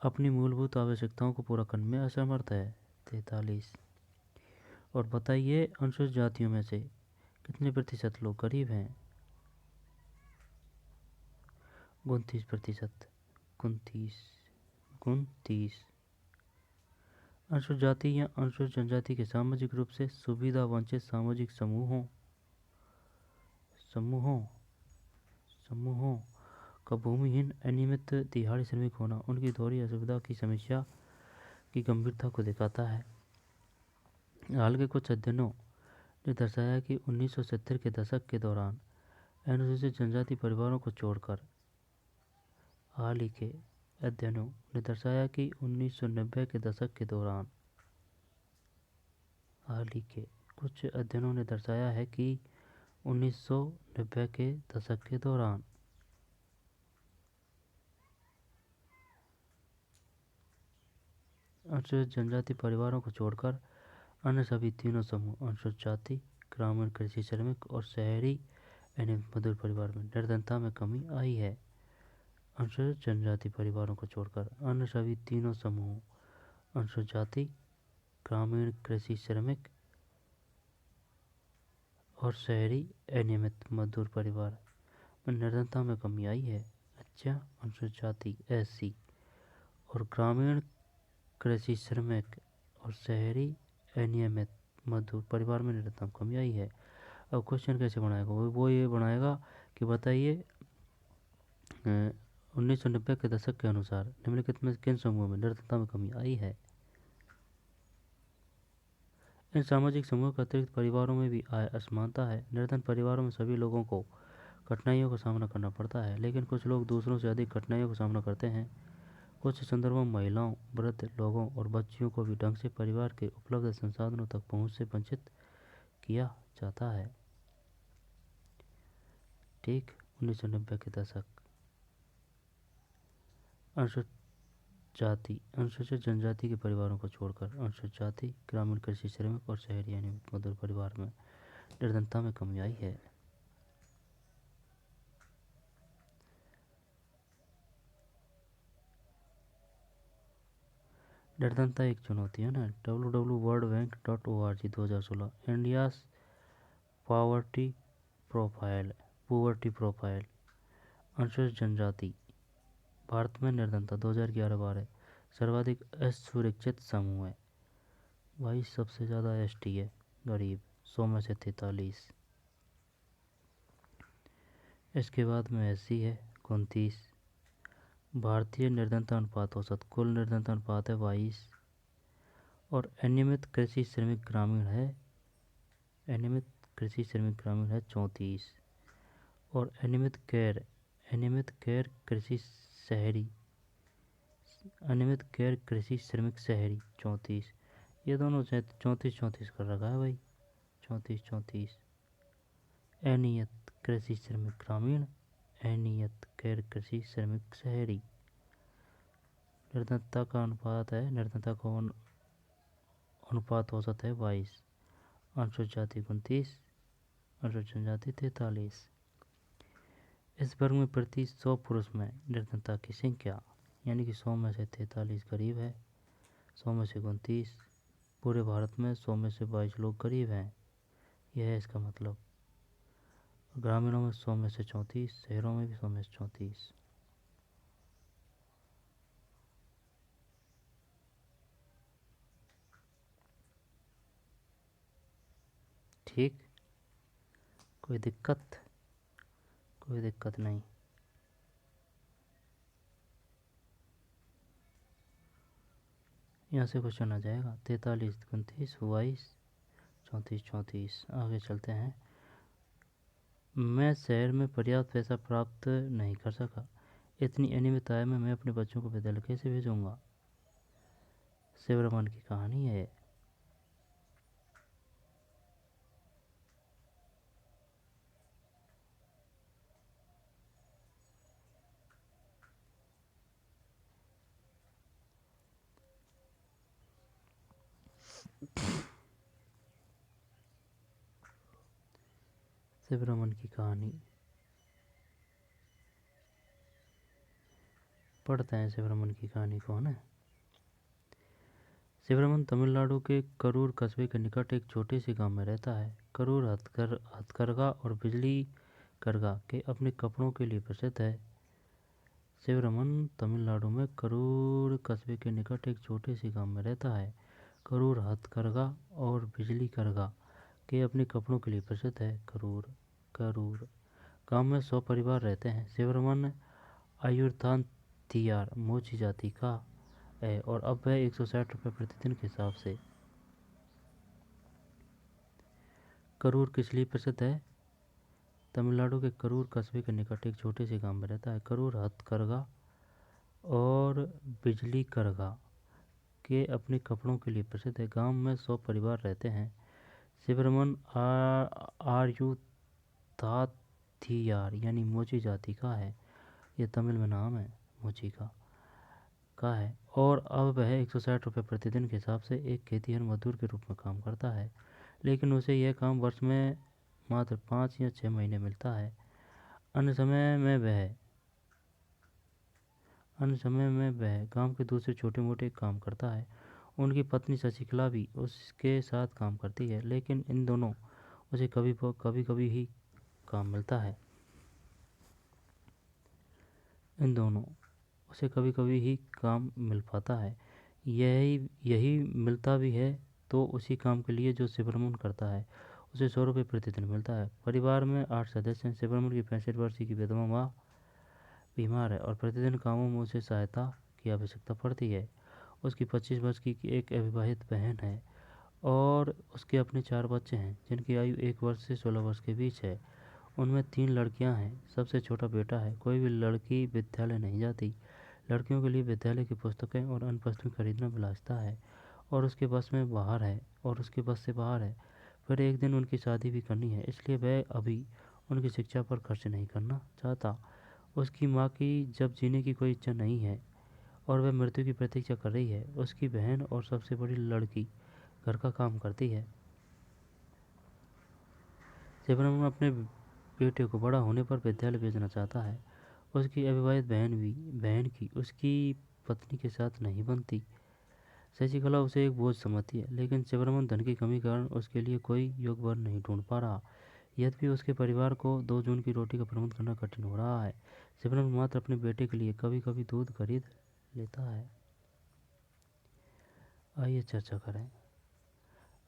अपनी मूलभूत आवश्यकताओं को पूरा करने में असमर्थ है? 43। और बताइए, अनुसूचित जातियों में से कितने प्रतिशत लोग गरीब हैं? 29%। 29। अनुसूचित जाति या अनुसूचित जनजाति के सामाजिक रूप से सुविधा वंचित सामाजिक समूहों का भूमिहीन अनियमित दिहाड़ी श्रमिक होना उनकी दोहरी असुविधा की समस्या की गंभीरता को दिखाता है। हाल के कुछ अध्ययनों ने दर्शाया कि 1970 के दशक के दौरान अनुसूचित जनजाति परिवारों को छोड़कर हाल ही के अध्ययनों ने दर्शाया कि 1990 के दशक के दौरान हाल ही के कुछ अध्ययनों ने दर्शाया है कि 1990 के दशक के दौरान अनुसूचित जनजाति परिवारों को छोड़कर अन्य सभी तीनों समूह अनुसूचित जाति, ग्रामीण कृषि श्रमिक और शहरी अनियमित मजदूर परिवार में निर्धनता में कमी आई है। अनुसूचित जनजाति परिवारों को छोड़कर अन्य सभी तीनों समूह अनुसूचित जाति, ग्रामीण कृषि श्रमिक और शहरी अनियमित मजदूर परिवार में निर्धनता में कमी आई है। अच्छा, अनुसूचित जाति SC और ग्रामीण कृषि श्रमिक और शहरी अनियमित मजदूर परिवार में निर्धनता में कमी आई है। अब क्वेश्चन कैसे बनाएगा? वो ये बनाएगा कि बताइए 1990 के दशक के अनुसार निम्नलिखित में किन समूहों में निर्धनता में कमी आई है? इन सामाजिक समूहों के अतिरिक्त परिवारों में भी आय असमानता है। निर्धन परिवारों में सभी लोगों को कठिनाइयों का सामना करना पड़ता है, लेकिन कुछ लोग दूसरों से अधिक कठिनाइयों का सामना करते हैं। कुछ संदर्भों में महिलाओं, वृद्ध लोगों और बच्चियों को भी ढंग से परिवार के उपलब्ध संसाधनों तक पहुंच से वंचित किया जाता है। ठीक, 1990 के दशक। अनुसूचित जनजाति के परिवारों को छोड़कर अनुसूचित जाति, ग्रामीण कृषि श्रमिक और शहरी अनियमित मजदूर परिवार में निर्धनता में कमी आई है। निर्धनता एक चुनौती है ना। www.worldbank.org 2016 इंडियाज पॉवर्टी प्रोफाइल अनुसूचित जनजाति भारत में निर्धनता 2011-12 सर्वाधिक असुरक्षित समूह है। भाई सबसे ज़्यादा ST है, गरीब 100 में से 43। इसके बाद में SC है 29। भारतीय निर्धनता अनुपात औसत कुल निर्धनता अनुपात है 22। और अनियमित कृषि श्रमिक ग्रामीण है 34। और अनियमित गैर कृषि श्रमिक शहरी 34। ये दोनों 34 कर रखा है भाई, 34। अनियत कृषि श्रमिक ग्रामीण, अनियत गैर कृषि श्रमिक शहरी। निर्धनता का अनुपात औसत है 22। अनुसूचित जाति 29, अनुसूचित जनजाति 43। इस वर्ग में प्रति 100 पुरुष में निर्धनता की संख्या, यानी कि 100 में से 43 गरीब है, 100 में से 29। पूरे भारत में 100 में से 22 लोग गरीब हैं। यह है इसका मतलब। ग्रामीणों में 100 में से 34, शहरों में भी 100 में से 34। ठीक, कोई दिक्कत नहीं। यहाँ से क्वेश्चन आ जाएगा 43, 29, 22, 34। आगे चलते हैं। मैं शहर में पर्याप्त पैसा प्राप्त नहीं कर सका, इतनी अनियमितता में मैं अपने बच्चों को विद्यालय कैसे भेजूंगा। शिवरमन की कहानी है। शिवरमन की कहानी पढ़ते हैं। शिवरमन की कहानी कौन है? शिवरमन तमिलनाडु के करूर कस्बे के निकट एक छोटे से गांव में रहता है। करूर हथकरघा और बिजली करघा के अपने कपड़ों के लिए प्रसिद्ध है। शिवरमन तमिलनाडु में करूर कस्बे के निकट एक छोटे से गांव में रहता है। करूर हथकरघा और बिजली करघा के अपने कपड़ों के लिए प्रसिद्ध है। करूर करूर गांव में 100 परिवार रहते हैं। शिवरमन आयुर्दान थियार मोची जाति का है और अब वह 160 रुपये प्रतिदिन के हिसाब से। करूर किस लिए प्रसिद्ध है? तमिलनाडु के करूर कस्बे के निकट एक छोटे से गांव में रहता है। करूर हथकरघा और बिजली करघा के अपने कपड़ों के लिए प्रसिद्ध है। गांव में 100 परिवार रहते हैं। शिवरमन आयुर्दाथियार यानी मोची जाति का है। ये तमिल में नाम है मोची का है और अब वह 160 रुपये प्रतिदिन के हिसाब से एक खेतिहर मजदूर के रूप में काम करता है। लेकिन उसे यह काम वर्ष में मात्र 5 या 6 महीने मिलता है। अन्य समय में वह गांव के दूसरे छोटे मोटे काम करता है। उनकी पत्नी शशिकला भी उसके साथ काम करती है, लेकिन इन दोनों उसे कभी कभी ही काम मिलता है। इन दोनों उसे कभी कभी ही काम मिल पाता है। यही मिलता भी है तो उसी काम के लिए जो शिवरमन करता है। उसे 100 रुपये प्रतिदिन मिलता है। परिवार में 8 सदस्य हैं। शिवरमन की 65 वर्षीय की विधवा माँ बीमार है और प्रतिदिन कामों में उसे सहायता की आवश्यकता पड़ती है। उसकी 25 वर्ष की एक अविवाहित बहन है और उसके अपने 4 बच्चे हैं जिनकी आयु 1 वर्ष से 16 वर्ष के बीच है। उनमें 3 लड़कियां हैं। सबसे छोटा बेटा है। कोई भी लड़की विद्यालय नहीं जाती। लड़कियों के लिए विद्यालय की पुस्तकें और अन्य वस्तुएं खरीदना विलासिता है और उसके बस से बाहर है। फिर एक दिन उनकी शादी भी करनी है, इसलिए वह अभी उनकी शिक्षा पर खर्च नहीं करना चाहता। उसकी माँ की जब जीने की कोई इच्छा नहीं है और वह मृत्यु की प्रतीक्षा कर रही है। उसकी बहन और सबसे बड़ी लड़की घर का काम करती है। शिवरमन अपने बेटे को बड़ा होने पर विद्यालय भेजना चाहता है। उसकी अविवाहित बहन की उसकी पत्नी के साथ नहीं बनती। शशिकला उसे एक बोझ समझती है, लेकिन शिवरमन धन की कमी के कारण उसके लिए कोई योग्य वर नहीं ढूंढ पा रहा। यद्यपि उसके परिवार को 2 जून की रोटी का प्रबंध करना कठिन हो रहा है। शिवरमन मात्र अपने बेटे के लिए कभी कभी दूध खरीद लेता है। आइए चर्चा करें।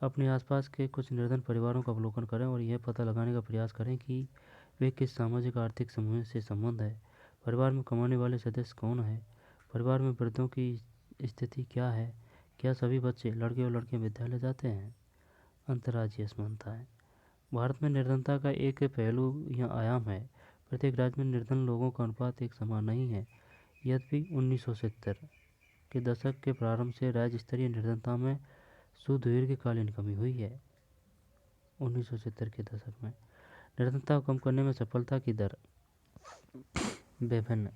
अपने आसपास के कुछ निर्धन परिवारों का अवलोकन करें और यह पता लगाने का प्रयास करें कि वे किस सामाजिक आर्थिक समूह से संबंध है। परिवार में कमाने वाले सदस्य कौन है? परिवार में वृद्धों की स्थिति क्या है? क्या सभी बच्चे लड़के और लड़कियां विद्यालय जाते हैं? अंतर्राज्यीय असमानताएं। भारत में निर्धनता का एक पहलू या आयाम है। प्रत्येक राज्य में निर्धन लोगों का अनुपात एक समान नहीं है। यद्यपि 1970 के दशक के प्रारंभ से राज्य स्तरीय निर्धनता में सुदीर्घकालीन कमी हुई है। 1970 के दशक में निर्धनता को कम करने में सफलता की दर विभिन्न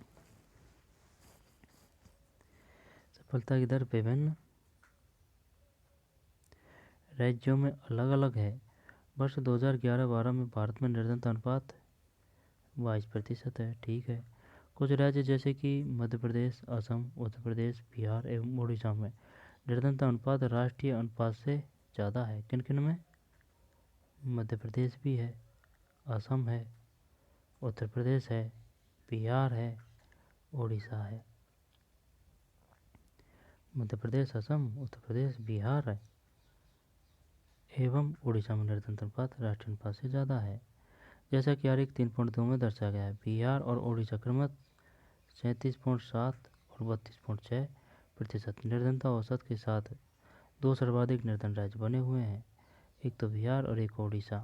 राज्यों में अलग अलग है। वर्ष 2011-12 में भारत में निर्धनता अनुपात 22% है। ठीक है। कुछ राज्य जैसे कि मध्य प्रदेश, असम, उत्तर प्रदेश, बिहार एवं उड़ीसा में निर्धनता अनुपात राष्ट्रीय अनुपात से ज़्यादा है। किन किन में? मध्य प्रदेश भी है, असम है, उत्तर प्रदेश है, बिहार है, उड़ीसा है। मध्य प्रदेश, असम, उत्तर प्रदेश, बिहार है एवं उड़ीसा में निर्धनता अनुपात राष्ट्रीय अनुपात से ज़्यादा है। जैसा कि आरेख 3.2 में दर्शाया गया है। बिहार और उड़ीसा क्रमशः 37.7 और 32.6% निर्धनता औसत के साथ 2 सर्वाधिक निर्धन राज्य बने हुए हैं। एक तो बिहार और एक उड़ीसा।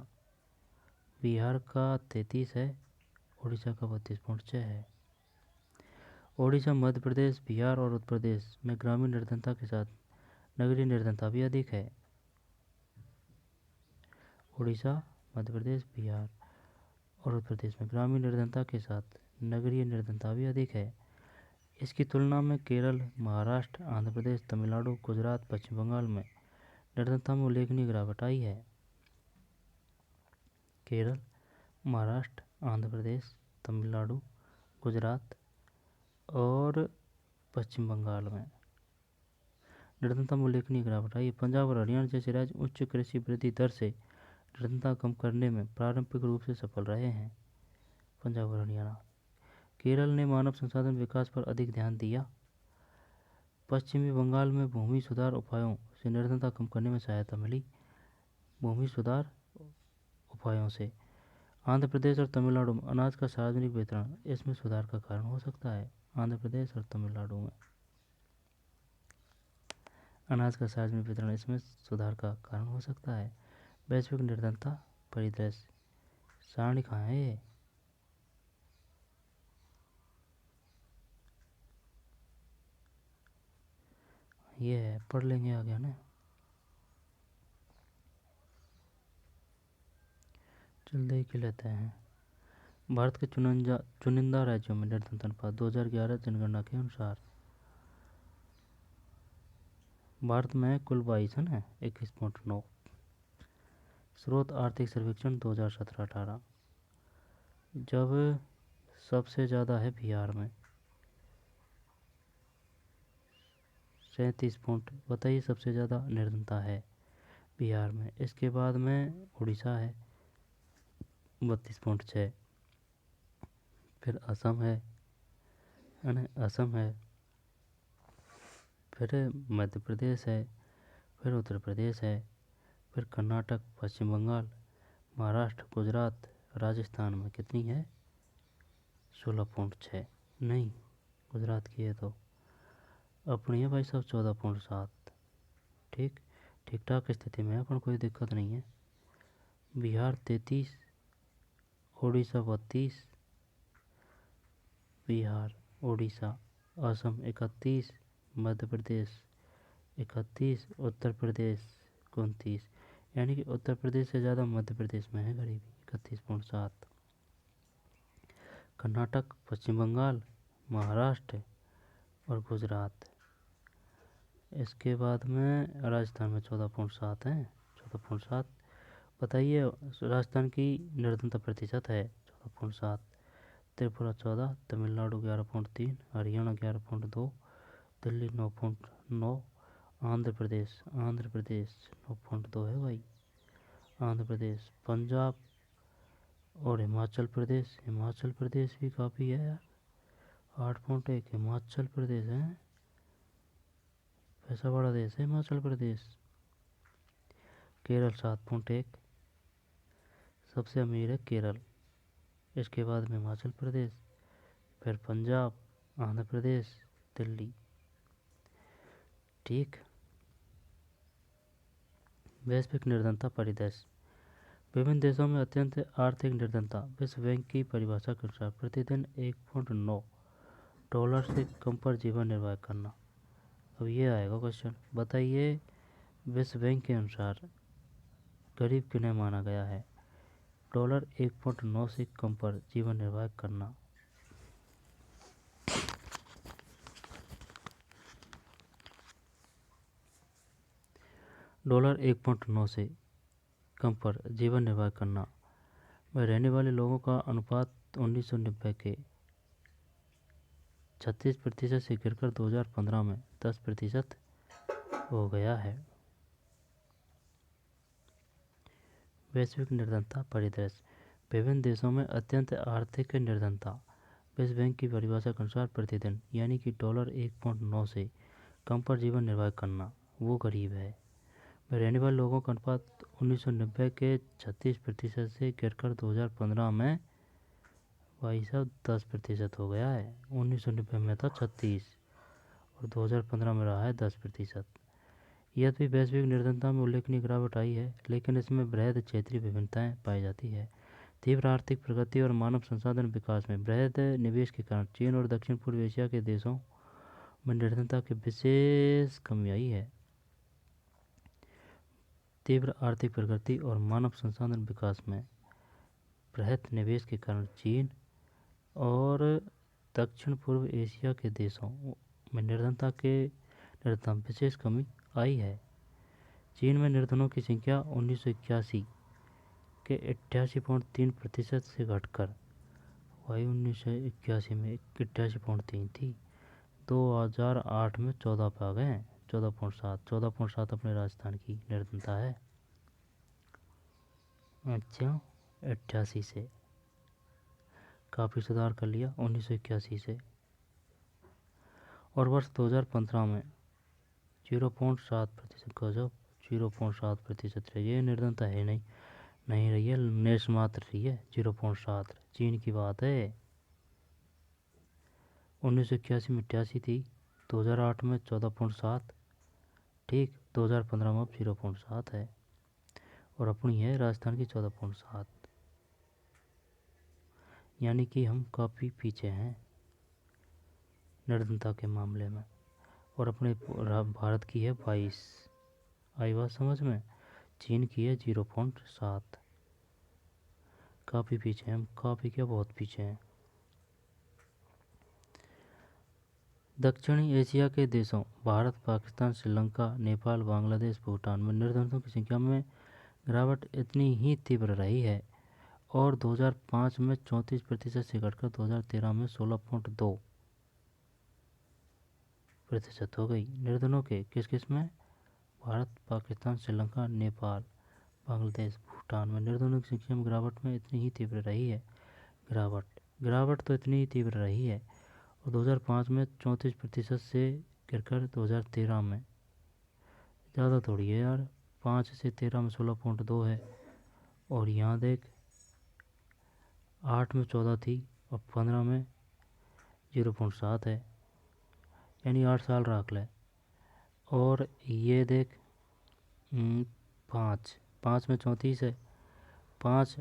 बिहार का 33 है, उड़ीसा का 32.6 है। ओडिशा, मध्य प्रदेश, बिहार और उत्तर प्रदेश में ग्रामीण निर्धनता के साथ नगरीय निर्धनता भी अधिक है। ओडिशा, मध्य प्रदेश, बिहार और उत्तर प्रदेश में ग्रामीण निर्धनता के साथ नगरीय निर्धनता भी अधिक है। इसकी तुलना में केरल, महाराष्ट्र, आंध्र प्रदेश, तमिलनाडु, गुजरात, पश्चिम बंगाल में निर्धनता में उल्लेखनीय गिरावट आई है। केरल, महाराष्ट्र, आंध्र प्रदेश, तमिलनाडु, गुजरात और पश्चिम बंगाल में निर्धनता में उल्लेखनीय गिरावट आई है। पंजाब और हरियाणा जैसे राज्य उच्च कृषि वृद्धि दर से निर्धनता कम करने में पारंपरिक रूप से सफल रहे हैं। पंजाब और हरियाणा। केरल ने मानव संसाधन विकास पर अधिक ध्यान दिया। पश्चिमी बंगाल में भूमि सुधार उपायों से निर्धनता कम करने में सहायता मिली। भूमि सुधार उपायों से। आंध्र प्रदेश और तमिलनाडु में अनाज का सार्वजनिक वितरण इसमें सुधार का कारण हो सकता है। आंध्र प्रदेश और तमिलनाडु में अनाज का सार्वजनिक वितरण इसमें सुधार का कारण हो सकता है। वैश्विक निर्धनता परिदृश्य सारणी कहाँ है ये है, पढ़ लेंगे आगे ना। चल देख लेते हैं। भारत के चुनिंदा राज्यों में निर्धनता अनुपात 2011 जनगणना के अनुसार भारत में कुल 22 है ना 21.9। स्रोत आर्थिक सर्वेक्षण 2017-18। जब सबसे ज़्यादा है बिहार में 37 पॉइंट। बताइए सबसे ज़्यादा निर्धनता है बिहार में। इसके बाद में उड़ीसा है 32.6। फिर असम है ना, असम है। फिर मध्य प्रदेश है। फिर उत्तर प्रदेश है। फिर कर्नाटक, पश्चिम बंगाल, महाराष्ट्र, गुजरात, राजस्थान में कितनी है 16.6। नहीं, गुजरात की है तो अपनी है भाई साहब 14.7। ठीक ठीक ठाक स्थिति में है, अपन कोई दिक्कत नहीं है। बिहार 33, उड़ीसा 32, बिहार, उड़ीसा, असम 31, मध्य प्रदेश 31, उत्तर प्रदेश 29। यानी कि उत्तर प्रदेश से ज़्यादा मध्य प्रदेश में है गरीबी 31.7। कर्नाटक, पश्चिम बंगाल, महाराष्ट्र और गुजरात। इसके बाद में राजस्थान में 14.7 है। 14.7। बताइए राजस्थान की निर्धनता प्रतिशत है 14.7। त्रिपुरा 14, तमिलनाडु 11.3, हरियाणा 11.2, दिल्ली 9.9, आंध्र प्रदेश 9.2 है भाई। आंध्र प्रदेश, पंजाब और हिमाचल प्रदेश भी काफ़ी है यार 8.1। हिमाचल प्रदेश है, पैसा बड़ा देश है हिमाचल प्रदेश। केरल 7.1, सबसे अमीर है केरल। इसके बाद में हिमाचल प्रदेश, फिर पंजाब, आंध्र प्रदेश, दिल्ली। ठीक। वैश्विक निर्धनता परिदृश्य। विभिन्न देशों में अत्यंत आर्थिक निर्धनता विश्व बैंक की परिभाषा के अनुसार प्रतिदिन 1.9 डॉलर से कम पर जीवन निर्वाह करना। अब ये आएगा क्वेश्चन, बताइए विश्व बैंक के अनुसार गरीब किन्हें माना गया है। डॉलर 1.9 से कम पर जीवन निर्वाह करना। डॉलर 1.9 से कम पर जीवन निर्वाह करना में रहने वाले लोगों का अनुपात 1990 के 36% से गिरकर 2015 में 10% हो गया है। वैश्विक निर्धनता परिदृश्य। विभिन्न देशों में अत्यंत आर्थिक निर्धनता विश्व बैंक की परिभाषा के अनुसार प्रतिदिन यानी कि डॉलर 1.9 से कम पर जीवन निर्वाह करना वो गरीब है। में रहने वाले लोगों का अनुपात 1990 के 36% से गिरकर 2015 में भाई साहब 10% हो गया है। 1990 में था 36 और 2015 में रहा है 10%। यद्यपि वैश्विक निर्धनता में उल्लेखनीय गिरावट आई है, लेकिन इसमें वृहद क्षेत्रीय विभिन्नताएं पाई जाती है। तीव्र आर्थिक प्रगति और मानव संसाधन विकास में बृहद निवेश के कारण चीन और दक्षिण पूर्व एशिया के देशों में निर्धनता की विशेष कमी आई है। तीव्र आर्थिक प्रगति और मानव संसाधन विकास में बृहद निवेश के कारण चीन और दक्षिण पूर्व एशिया के देशों में निर्धनता में विशेष कमी आई है। चीन में निर्धनों की संख्या 1981 के 88.3% से घटकर 1981 में 88.3 थी, 2008 में 14 पे आ गए हैं, 14.7 अपने राजस्थान की निर्धनता है। अच्छा, 88 से काफ़ी सुधार कर लिया 1981 से। और वर्ष 2015 में 0.7%, गजब, 0.7% रही है। निर्धनता है नहीं रही है, नेश मात्र रही है 0.7। चीन की बात है। 1981 में 88 थी, 2008 में 14.7, ठीक, 2015 में अब 0.7 है। और अपनी है राजस्थान की 14.7, यानी कि हम काफ़ी पीछे हैं निर्धनता के मामले में। और अपने भारत की है 22, आई बात समझ में। चीन की है 0.7, काफ़ी पीछे हैं हम, काफ़ी क्या बहुत पीछे हैं। दक्षिणी एशिया के देशों भारत, पाकिस्तान, श्रीलंका, नेपाल, बांग्लादेश, भूटान में निर्धनों की संख्या में गिरावट इतनी ही तीव्र रही है और 2005 में 34% से घटकर 2013 में 16.2% हो गई। निर्धनों के किस में? भारत, पाकिस्तान, श्रीलंका, नेपाल, बांग्लादेश, भूटान में निर्धनों की संख्या में गिरावट में इतनी ही तीव्र रही है। गिरावट तो इतनी ही तीव्र रही है और 2005 में 34% से गिरकर 2013 में, ज़्यादा थोड़ी है यार, 5 से 13 में 16.2 है। और यहाँ देख, 8 में 14 थी और 15 में 0.7 है, यानी 8 साल रख ले। और ये देख, 5 में 34 है, 5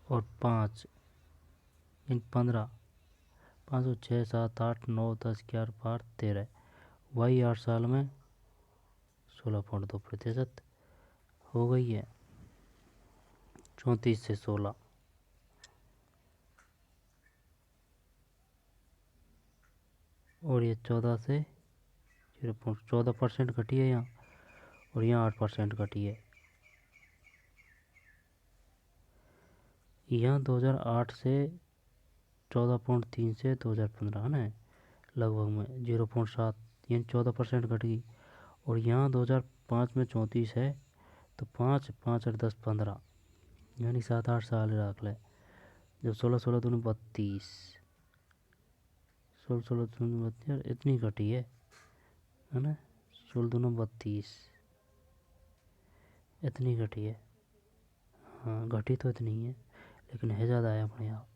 और 5 इन 15, 5 और 6, 7, 8, 9, 10, 11, 12, 13, वही 8 साल में 16.2% हो गई है। 34 से 16, और ये 14 से 0.14% घटी है यहाँ, और यहाँ 8% घटी है। यहाँ 2008 से 14.3 से 2015 है ना, लगभग में 0.7, यानी 14% घट गई। और यहाँ 2005 में 34 है, तो 5, 5 और 10, 15, यानी 7-8 साल रख ले। जब 16 दूनी 32, 16 दूनी 32, इतनी घटी है ना, 16 दूनी 32, इतनी घटी है। हाँ, घटी तो इतनी ही है, लेकिन है ज़्यादा है अपने आप।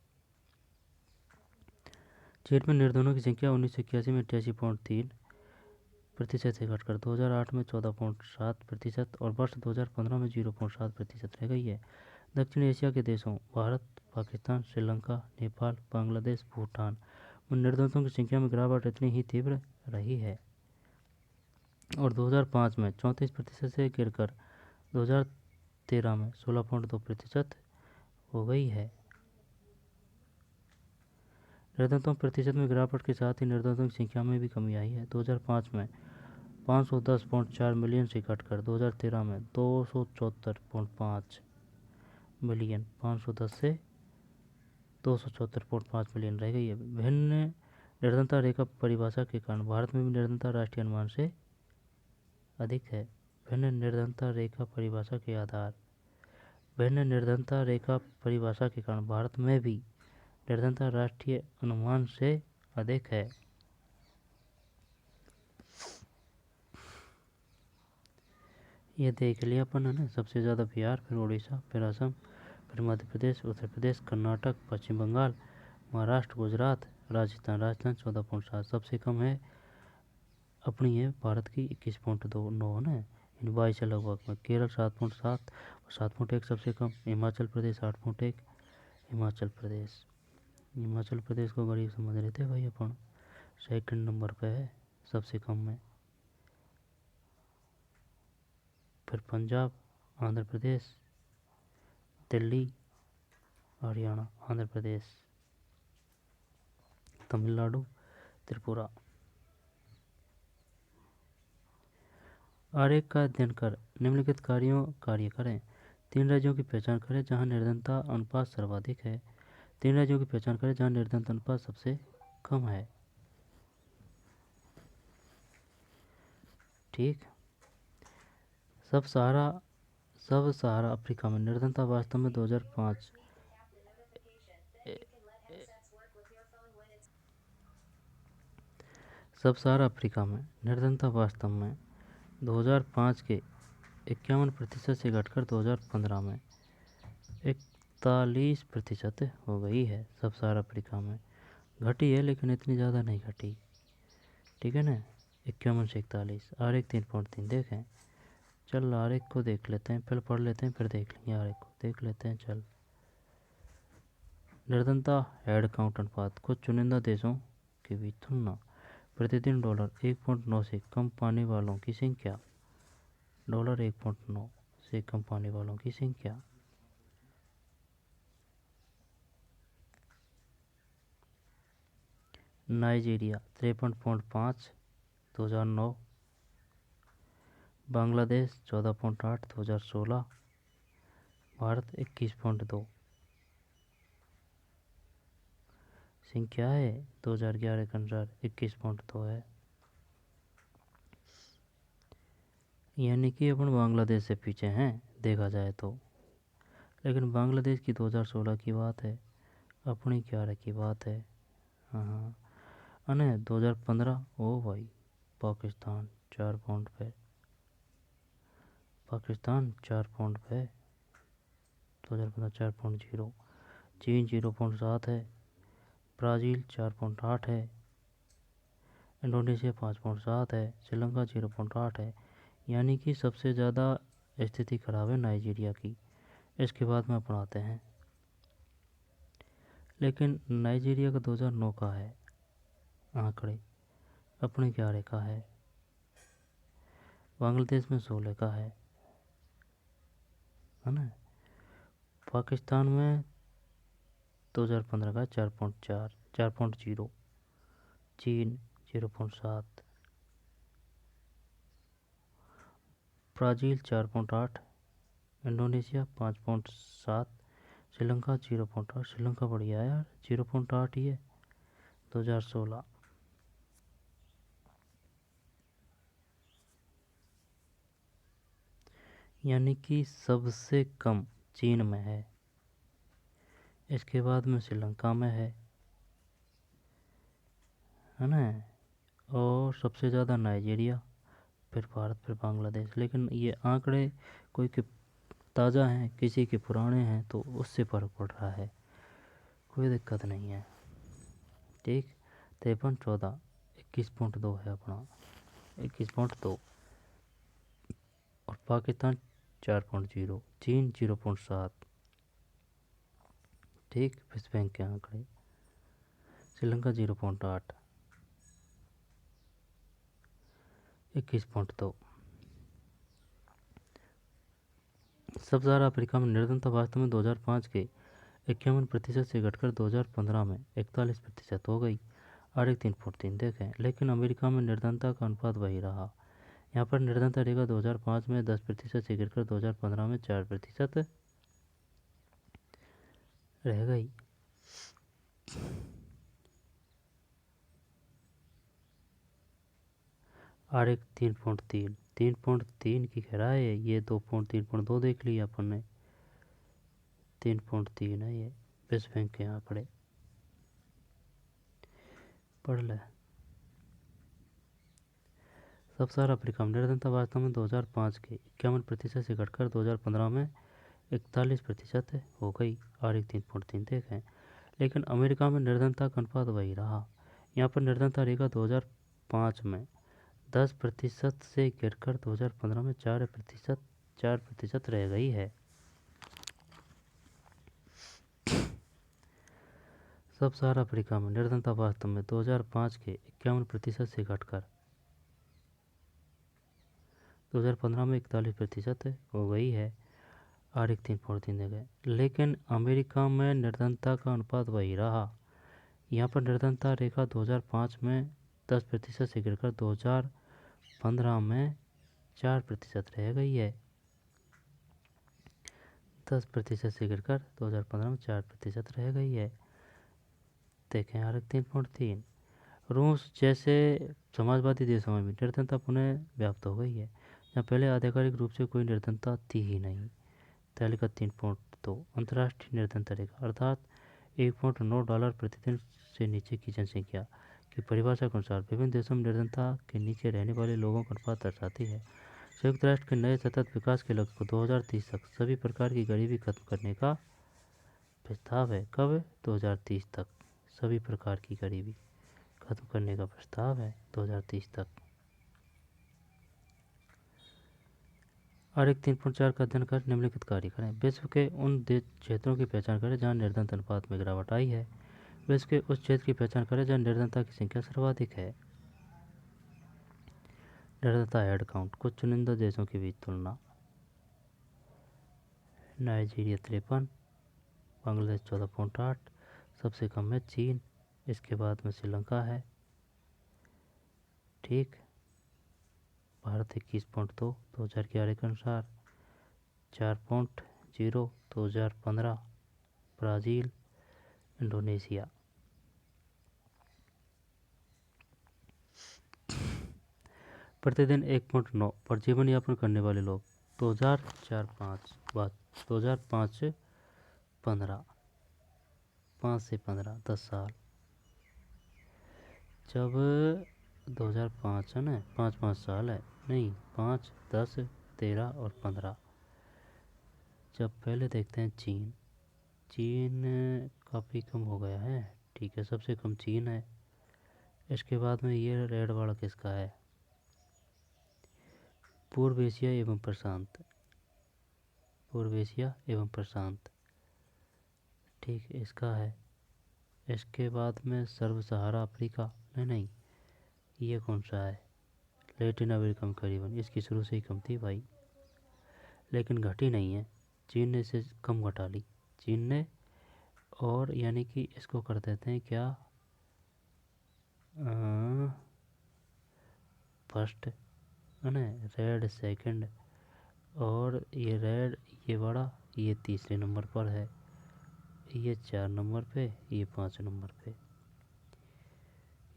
चीन में निर्धनों की संख्या 1981 में 88.3% से घटकर 2008 में 14.7% और वर्ष 2015 में 0.7% रह गई है। दक्षिण एशिया के देशों भारत, पाकिस्तान, श्रीलंका, नेपाल, बांग्लादेश, भूटान में निर्धनों की संख्या में गिरावट इतनी ही तीव्र रही है और 2005 में 34% से गिरकर 2013 में 16.2% हो गई है। निर्धनता प्रतिशत में गिरावट के साथ ही निर्धनों की संख्या में भी कमी आई है। 2005 में 510.4 मिलियन से घटकर 2013 में 274.5 मिलियन, 510 से 274.5 मिलियन रह गई है। भिन्न निर्धनता रेखा परिभाषा के कारण भारत में भी निर्धनता राष्ट्रीय अनुमान से अधिक है। भिन्न निर्धनता रेखा परिभाषा के आधार भिन्न निर्धनता रेखा परिभाषा के कारण भारत में भी निर्धनता राष्ट्रीय अनुमान से अधिक है। ये देख लिया अपन है ना, सबसे ज़्यादा बिहार, फिर उड़ीसा, फिर असम, फिर मध्य प्रदेश, उत्तर प्रदेश, कर्नाटक, पश्चिम बंगाल, महाराष्ट्र, गुजरात, राजस्थान 14.7। सबसे कम है अपनी है भारत की 21.29 है ना, इन 22 लगभग में। केरल 7.7 और 7.1 सबसे कम। हिमाचल प्रदेश 8.1, हिमाचल प्रदेश। हिमाचल प्रदेश को गरीब समझ रहे थे भाई अपन, सेकंड नंबर पे है सबसे कम में। फिर पंजाब, आंध्र प्रदेश, दिल्ली, हरियाणा, आंध्र प्रदेश, तमिलनाडु, त्रिपुरा। आरेख का अध्ययन कर निम्नलिखित कार्य करें। 3 राज्यों की पहचान करें जहां निर्धनता अनुपात सर्वाधिक है। 3 राज्यों की पहचान करें जहां निर्धनता अनुपात सबसे कम है। ठीक। सब सहारा अफ्रीका में निर्धनता वास्तव में 2005 सब सहारा अफ्रीका में निर्धनता वास्तव में 2005 के 51% से घटकर 2015 में 41% हो गई है। सब सहारा अफ्रीका में घटी है, लेकिन इतनी ज़्यादा नहीं घटी। ठीक है ना, 51 से 41। आरेख 3.3 देखें। चल आरेख को देख लेते हैं, पहले पढ़ लेते हैं फिर देख लेंगे। आरेख को देख लेते हैं। चल, निर्धनता हेड काउंट अनुपात कुछ चुनिंदा देशों के बीच तुलना। प्रतिदिन $1.9 से कम पाने वालों की संख्या। $1.9 से कम पाने वालों की संख्या। नाइजीरिया 53.5 2009। बांग्लादेश 14.8 2016। भारत 21.2 संख्या है 2011 के अनुसार 21.2 है। यानी कि अपन बांग्लादेश से पीछे हैं देखा जाए तो। लेकिन बांग्लादेश की 2016 की बात है, अपनी 11 की बात है। हाँ, अने 2015 ओ भाई पाकिस्तान 4 पॉइंट पे। पाकिस्तान 4 पॉइंट पे 2015 4.0। चीन 0.7 है। ब्राज़ील 4.8 है। इंडोनेशिया 5.7 है। श्रीलंका 0.8 है। यानी कि सबसे ज़्यादा स्थिति खराब है नाइजीरिया की। इसके बाद में अपन आते हैं। लेकिन नाइजीरिया का 2009 का है आंकड़े, अपने 11 का है। बांग्लादेश में 16 का है ना। पाकिस्तान में 2015 का 4.4 4.0। चीन 0.7। ब्राज़ील 4.8। इंडोनेशिया 5.7। श्रीलंका 0.8। श्रीलंका बढ़िया है यार, 0.8 ही है 2016। यानी कि सबसे कम चीन में है, इसके बाद में श्रीलंका में है ना, और सबसे ज़्यादा नाइजीरिया, फिर भारत, फिर बांग्लादेश। लेकिन ये आंकड़े कोई के ताज़ा हैं, किसी के पुराने हैं, तो उससे फर्क पड़ रहा है, कोई दिक्कत नहीं है। ठीक। 53 14 21.2 है अपना, 21.2। और पाकिस्तान 4.0। चीन 0.7। ठीक। विश्व बैंक के आंकड़े। श्रीलंका 0.8 21.2। सब सहारा अफ्रीका में निर्धनता वास्तव में 2005 के 51% से घटकर 2015 में 41% हो गई। आरेख 3.3 देखें। लेकिन अमेरिका में निर्धनता का अनुपात वही रहा। यहाँ पर निर्धनता रेखा 2005 में 10% से गिरकर 2015 में 4% रह गई। आरेख 3.3 3.3 की कह रहा है ये। 2.3.2 देख लिया अपन ने, 3.3 है ये। विश्व बैंक के आंकड़े पढ़ ले। सब सहारा अफ्रीका में निर्धनता वास्तव में 2005 के 51% से घटकर 2015 में 41% हो गई। आरेख 3.3 देखें। लेकिन अमेरिका में निर्धनता का अनुपात वही रहा। यहाँ पर निर्धनता रेखा 2005 में 10% से गिरकर 2015 में 4% रह गई है। सब सहारा अफ्रीका में निर्धनता वास्तव में 2005 के 51% से घटकर 2015 में 41% हो गई है। आरिक 3.3 जगह। लेकिन अमेरिका में निर्धनता का अनुपात वही रहा। यहाँ पर निर्धनता रेखा 2005 में 10% से गिरकर 2015 में 4% रह गई है। 10% से गिरकर 2015 में 4% रह गई है। देखें आरिक 3.3। रूस जैसे समाजवादी देशों में भी निर्धनता पुनः व्याप्त हो गई है, जहाँ पहले आधिकारिक रूप से कोई निर्धनता थी ही नहीं। तालिका 3.2 अंतर्राष्ट्रीय निर्धनता रेखा अर्थात $1.9 प्रतिदिन से नीचे की जनसंख्या की परिभाषा के अनुसार विभिन्न देशों में निर्धनता के नीचे रहने वाले लोगों का अनुपात दर्शाती है। संयुक्त राष्ट्र के नए सतत विकास के लक्ष्य को 2030 तक सभी प्रकार की गरीबी खत्म करने का प्रस्ताव है। कब है? 2030 तक सभी प्रकार की गरीबी खत्म करने का प्रस्ताव है 2030 तक। आरेख 3.4 का अध्ययन कर निम्नलिखित कार्य करें। विश्व के उन क्षेत्रों की पहचान करें जहां निर्धनता अनुपात में गिरावट आई है। विश्व के उस क्षेत्र की पहचान करें जहां निर्धनता की संख्या सर्वाधिक है। निर्धनता हेड काउंट कुछ चुनिंदा देशों के बीच तुलना। नाइजीरिया 53, बांग्लादेश 14.8, सबसे कम है चीन, इसके बाद में श्रीलंका है। ठीक। भारत 21.2 2011 के अनुसार, 4.0 2015, ब्राज़ील, इंडोनेशिया। प्रतिदिन 1.9 पर जीवन यापन करने वाले लोग 2005 से 15, 5 से 15 10 साल। जब 2005 है ना, 5 साल है नहीं, 5, 10, 13 और 15। जब पहले देखते हैं चीन काफ़ी कम हो गया है। ठीक है, सबसे कम चीन है। इसके बाद में ये रेड वाला किसका है? पूर्व एशिया एवं प्रशांत। ठीक, इसका है। इसके बाद में सर्व सहारा अफ्रीका, नहीं, ये कौन सा है? लैटिन अमेरिका में करीबन, इसकी शुरू से ही कम थी भाई, लेकिन घटी नहीं है। चीन ने इसे कम घटा ली, चीन ने। और यानी कि इसको कर देते हैं क्या, फर्स्ट है ना, रेड सेकंड, और ये रेड, ये बड़ा, ये तीसरे नंबर पर है, ये 4 नंबर पे, ये 5 नंबर पे।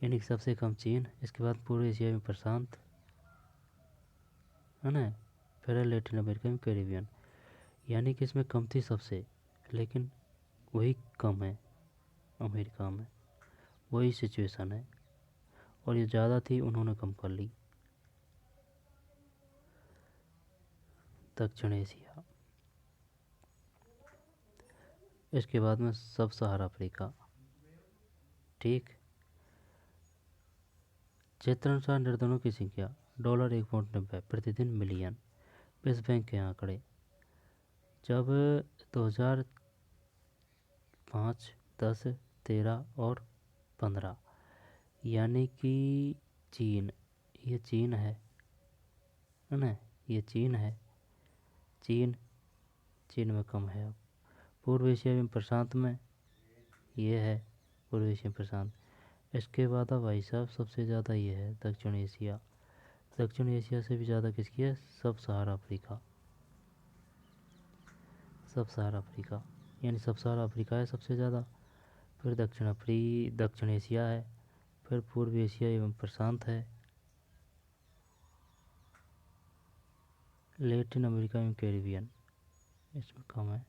यानी कि सबसे कम चीन, इसके बाद पूर्व एशिया में प्रशांत है ना, फिर लैटिन अमेरिका में कैरिबियन। यानी कि इसमें कम थी सबसे, लेकिन वही कम है अमेरिका में, वही सिचुएशन है। और ये ज़्यादा थी, उन्होंने कम कर ली। दक्षिण एशिया, इसके बाद में सब सहारा अफ्रीका। ठीक। क्षेत्रानुसार निर्धनों की संख्या $1.90 प्रतिदिन मिलियन, विश्व बैंक के आंकड़े। जब 2005, 10, 13 और 15, यानी कि चीन, ये चीन है ना, ये चीन है। चीन में कम है। अब पूर्व एशिया में प्रशांत में ये है, पूर्व एशिया प्रशांत। इसके बाद अब भाई साहब सबसे ज़्यादा ये है दक्षिण एशिया। दक्षिण एशिया से भी ज़्यादा किसकी है? सब सहारा अफ्रीका। यानी सब सहारा अफ्रीका है सबसे ज़्यादा, फिर दक्षिण एशिया है, फिर पूर्व एशिया एवं प्रशांत है, लैटिन अमेरिका एवं कैरिबियन, इसमें कम है।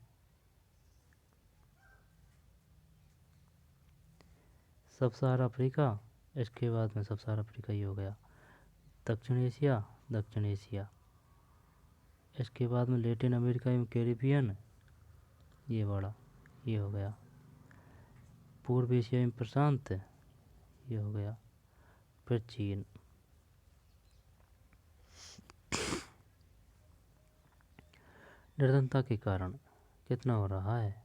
सब सहारा अफ्रीका, इसके बाद में सब सहारा अफ्रीका ही हो गया। दक्षिण एशिया, इसके बाद में लैटिन अमेरिका एवं कैरिबियन, ये बड़ा, ये हो गया। पूर्व एशिया एवं प्रशांत, ये हो गया। फिर चीन। निर्धनता के कारण कितना हो रहा है?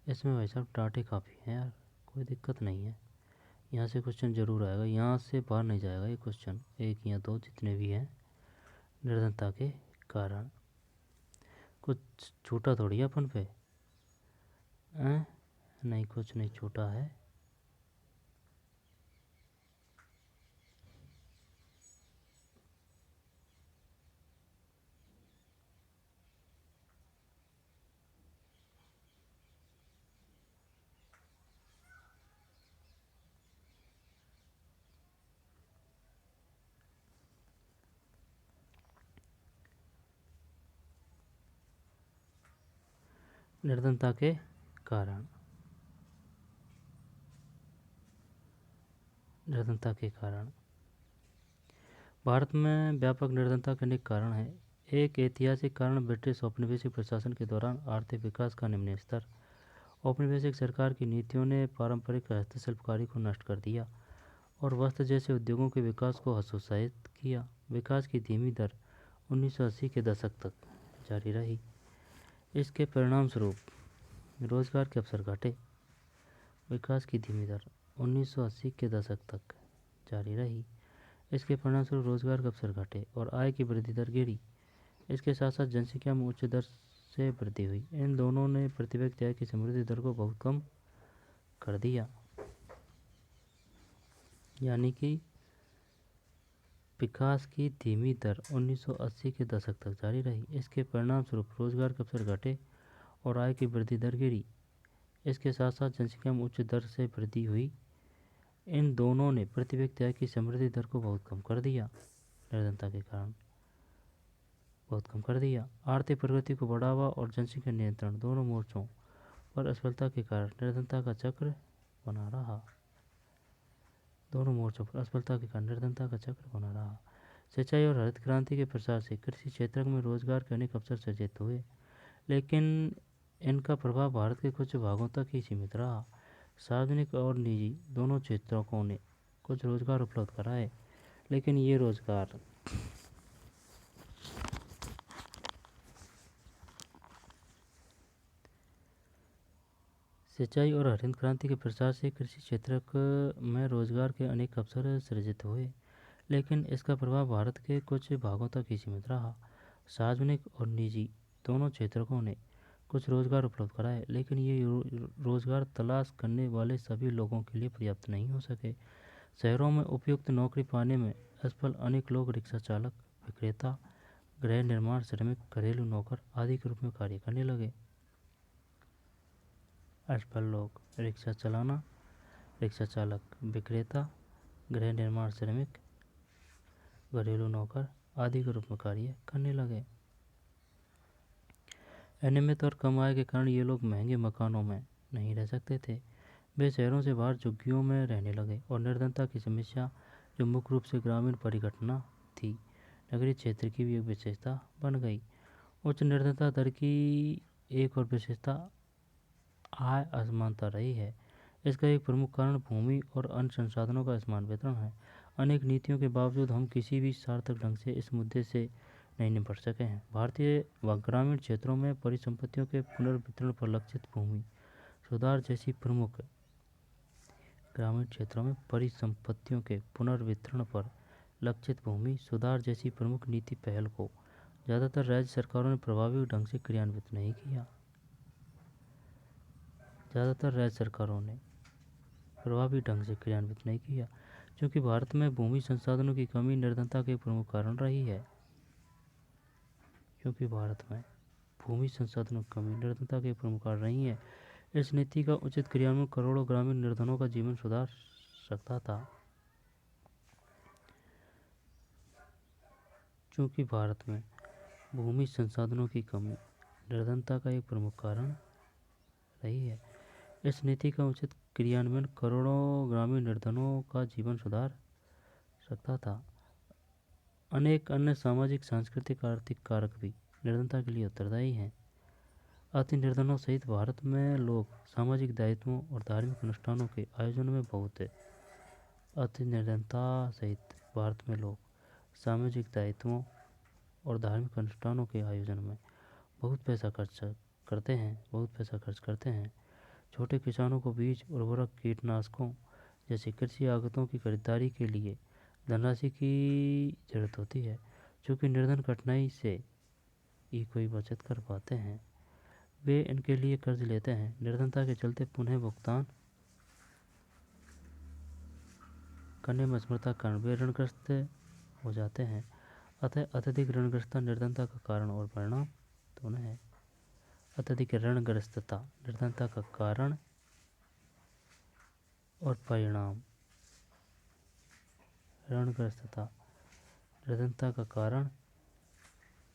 इसमें भाई साहब डाटे काफ़ी हैं यार, कोई दिक्कत नहीं है। यहाँ से क्वेश्चन ज़रूर आएगा, यहाँ से बाहर नहीं जाएगा ये क्वेश्चन, एक या दो जितने भी हैं। निर्धनता के कारण कुछ छूटा थोड़ी है अपन पे, नहीं कुछ नहीं छूटा है। निर्धनता के कारण, निर्धनता के कारण भारत में व्यापक निर्धनता के अनेक कारण हैं। एक ऐतिहासिक कारण ब्रिटिश औपनिवेशिक प्रशासन के दौरान आर्थिक विकास का निम्न स्तर। औपनिवेशिक सरकार की नीतियों ने पारंपरिक हस्तशिल्पकारी को नष्ट कर दिया और वस्त्र जैसे उद्योगों के विकास को हतोत्साहित किया। विकास की धीमी दर 1980 के दशक तक जारी रही। इसके परिणाम स्वरूप रोजगार के अवसर घटे। विकास की धीमी दर 1980 के दशक तक जारी रही। इसके परिणामस्वरूप रोजगार के अवसर घटे और आय की वृद्धि दर गिरी। इसके साथ साथ जनसंख्या में उच्च दर से वृद्धि हुई। इन दोनों ने प्रति व्यक्ति आय की समृद्धि दर को बहुत कम कर दिया। यानी कि विकास की धीमी दर 1980 के दशक तक जारी रही। इसके परिणामस्वरूप रोजगार के अवसर घटे और आय की वृद्धि दर गिरी। इसके साथ साथ जनसंख्या में उच्च दर से वृद्धि हुई। इन दोनों ने प्रति व्यक्ति आय की समृद्धि दर को बहुत कम कर दिया। निर्धनता के कारण बहुत कम कर दिया। आर्थिक प्रगति को बढ़ावा और जनसंख्या नियंत्रण दोनों मोर्चों पर असफलता के कारण निर्धनता का चक्र बना रहा। दोनों मोर्चों पर असफलता के कारण निर्धनता का चक्र बना रहा। सिंचाई और हरित क्रांति के प्रसार से कृषि क्षेत्र में रोजगार के अनेक अवसर सृजित हुए, लेकिन इनका प्रभाव भारत के कुछ भागों तक ही सीमित रहा। सार्वजनिक और निजी दोनों क्षेत्रों ने कुछ रोजगार उपलब्ध कराए, लेकिन ये रोजगार सिंचाई और हरित क्रांति के प्रसार से कृषि क्षेत्र में रोजगार के अनेक अवसर सृजित हुए, लेकिन इसका प्रभाव भारत के कुछ भागों तक ही सीमित रहा। सार्वजनिक और निजी दोनों क्षेत्रों ने कुछ रोजगार उपलब्ध कराए, लेकिन ये रोजगार तलाश करने वाले सभी लोगों के लिए पर्याप्त नहीं हो सके। शहरों में उपयुक्त नौकरी पाने में असफल अनेक लोग रिक्शा चालक, विक्रेता, गृह निर्माण श्रमिक, घरेलू नौकर आदि के रूप में कार्य करने लगे। असफल लोग रिक्शा चलाना, रिक्शा चालक, विक्रेता, गृह निर्माण श्रमिक, घरेलू नौकर आदि के रूप में कार्य करने लगे। अनियमित और कम आय के कारण ये लोग महंगे मकानों में नहीं रह सकते थे। वे शहरों से बाहर झुग्गियों में रहने लगे और निर्धनता की समस्या, जो मुख्य रूप से ग्रामीण परिघटना थी, नगरीय क्षेत्र की भी एक विशेषता बन गई। उच्च निर्धनता दर की एक और विशेषता आय असमानता रही है। इसका एक प्रमुख कारण भूमि और अन्य संसाधनों का असमान वितरण है। अनेक नीतियों के बावजूद हम किसी भी सार्थक ढंग से इस मुद्दे से नहीं निपट सके हैं। भारतीय व ग्रामीण क्षेत्रों में परिसंपत्तियों के पुनर्वितरण पर लक्षित भूमि सुधार जैसी प्रमुख ग्रामीण क्षेत्रों में परिसंपत्तियों के पुनर्वितरण पर लक्षित भूमि सुधार जैसी प्रमुख नीति पहल को ज़्यादातर राज्य सरकारों ने प्रभावी ढंग से क्रियान्वित नहीं किया। ज़्यादातर राज्य सरकारों ने प्रभावी ढंग से क्रियान्वित नहीं किया, क्योंकि भारत में भूमि संसाधनों की कमी निर्धनता के प्रमुख कारण रही है। क्योंकि भारत में भूमि संसाधनों की कमी निर्धनता के प्रमुख कारण रही है। इस नीति का उचित क्रियान्वयन करोड़ों ग्रामीण निर्धनों का जीवन सुधार सकता था। क्योंकि भारत में भूमि संसाधनों की कमी निर्धनता का एक प्रमुख कारण रही है। इस नीति का उचित क्रियान्वयन करोड़ों ग्रामीण निर्धनों का जीवन सुधार सकता था। अनेक अन्य सामाजिक, सांस्कृतिक, आर्थिक कारक भी निर्धनता के लिए उत्तरदायी हैं। अति निर्धनों सहित भारत में लोग सामाजिक दायित्वों और धार्मिक अनुष्ठानों के आयोजन में बहुत है। अति निर्धनता सहित भारत में लोग सामाजिक दायित्वों और धार्मिक अनुष्ठानों के आयोजन में बहुत पैसा खर्च करते हैं। छोटे किसानों को बीज, उर्वरक, कीटनाशकों जैसी कृषि आगतों की खरीदारी के लिए धनराशि की जरूरत होती है। चूँकि निर्धन कठिनाई से ही कोई बचत कर पाते हैं, वे इनके लिए कर्ज लेते हैं। निर्धनता के चलते पुनः भुगतान करने में असमर्थता के कारण वे ऋणग्रस्त हो जाते हैं। अतः अत्यधिक ऋणग्रस्तता निर्धनता का कारण और परिणाम दोनों है। अत्यधिक ऋणग्रस्तता निर्धनता का कारण और परिणाम। ऋणग्रस्तता निर्धनता का कारण,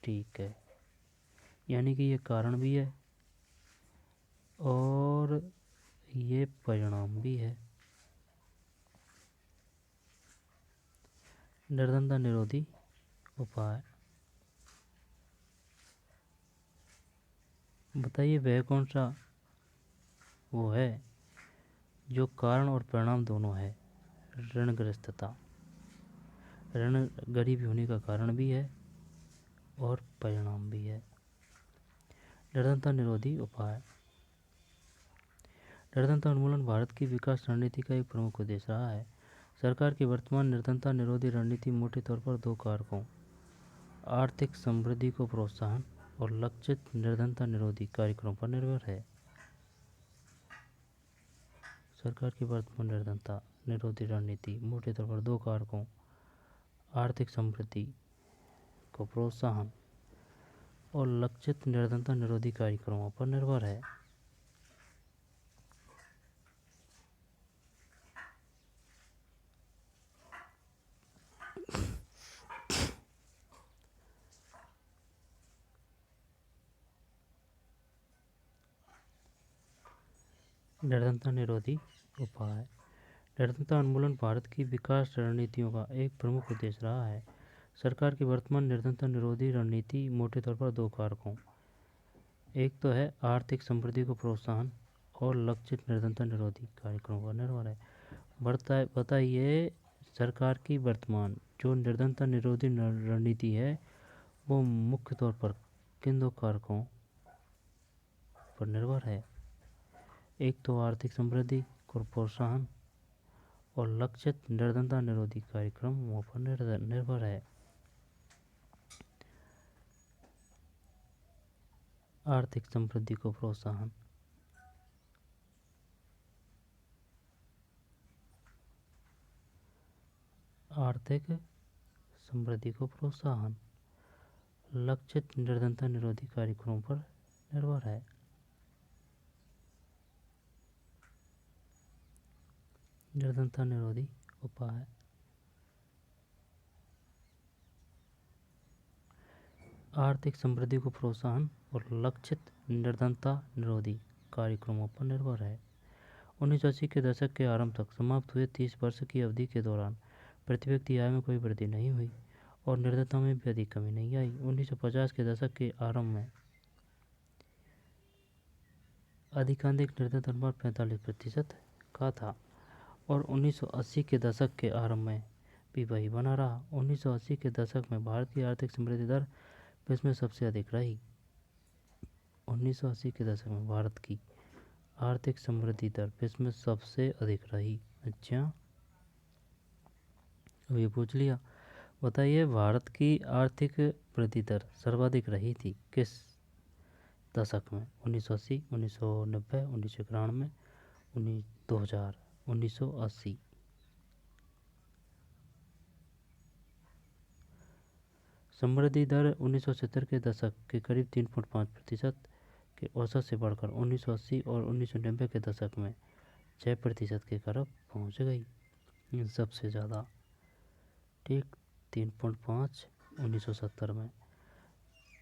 ठीक है, यानी कि ये कारण भी है और ये परिणाम भी है। निर्धनता निरोधी उपाय बताइए, वह कौन सा वो है जो कारण और परिणाम दोनों है। ऋणग्रस्तता ऋण गरीबी होने का कारण भी है और परिणाम भी है। निर्धनता निरोधी उपाय। निर्धनता उन्मूलन भारत की विकास रणनीति का एक प्रमुख उद्देश्य रहा है। सरकार की वर्तमान निर्धनता निरोधी रणनीति मोटे तौर पर दो कारकों, आर्थिक समृद्धि को प्रोत्साहन और लक्षित निर्धनता निरोधी कार्यक्रमों पर निर्भर है। सरकार की वर्तमान निर्धनता निरोधी रणनीति मोटे तौर पर दो कारकों, आर्थिक समृद्धि को प्रोत्साहन और लक्षित निर्धनता निरोधी कार्यक्रमों पर निर्भर है। निर्धनता निरोधी उपाय। निर्धनता उन्मूलन भारत की विकास रणनीतियों का एक प्रमुख उद्देश्य रहा है। सरकार की वर्तमान निर्धनता निरोधी रणनीति मोटे तौर पर दो कारकों, एक तो है आर्थिक समृद्धि को प्रोत्साहन और लक्षित निर्धनता निरोधी कार्यक्रमों पर निर्भर है। बताइए, सरकार की वर्तमान जो निर्धनता निरोधी रणनीति है वो मुख्य तौर पर किन दो कारकों पर निर्भर है। एक तो आर्थिक समृद्धि को प्रोत्साहन और लक्षित निर्धनता निरोधी कार्यक्रमों पर निर्भर है। आर्थिक समृद्धि को प्रोत्साहन, आर्थिक समृद्धि को प्रोत्साहन, लक्षित निर्धनता निरोधी कार्यक्रमों पर निर्भर है। निर्धनता निरोधी उपाय। आर्थिक समृद्धि को प्रोत्साहन और लक्षित निर्धनता निरोधी कार्यक्रमों पर निर्भर है। 1980 के दशक के आरंभ तक समाप्त हुए 30 वर्ष की अवधि के दौरान प्रति व्यक्ति आय में कोई वृद्धि नहीं हुई और निर्धनता में भी अधिक कमी नहीं आई। 1950 के दशक के आरंभ में अधिकांश निर्धनता अनुपात 45% का था और 1980 के दशक के आरंभ में भी वही बना रहा। 1980 के दशक में भारत की आर्थिक समृद्धि दर विश्व में सबसे अधिक रही। 1980 के दशक में भारत की आर्थिक समृद्धि दर विश्व में सबसे अधिक रही। अच्छा, अब ये पूछ लिया। बताइए, भारत की आर्थिक वृद्धि दर सर्वाधिक रही थी किस दशक में। 1980, 1990, 1991, 2000। 1980। समृद्धि दर 1970 के दशक के करीब 3.5% के औसत से बढ़कर 1980 और 1990 के दशक में 6% के करीब पहुंच गई, सबसे ज़्यादा। ठीक, 3.5 1970 में,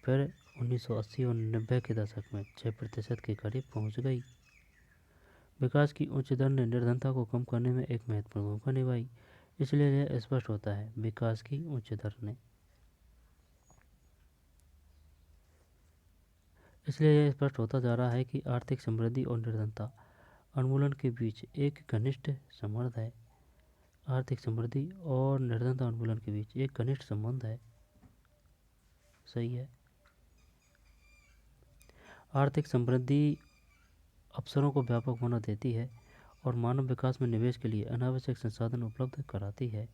फिर 1980 और 90 के दशक में 6% के करीब पहुंच गई। विकास की उच्च दर ने निर्धनता को कम करने में एक महत्वपूर्ण भूमिका निभाई। इसलिए यह स्पष्ट होता है विकास की उच्च दर ने इसलिए यह स्पष्ट होता जा रहा है कि आर्थिक समृद्धि और निर्धनता उन्मूलन के बीच एक घनिष्ठ संबंध है। आर्थिक समृद्धि और निर्धनता उन्मूलन के बीच एक घनिष्ठ संबंध है। सही है। आर्थिक समृद्धि अवसरों को व्यापक होना देती है और मानव विकास में निवेश के लिए अनावश्यक संसाधन उपलब्ध कराती है।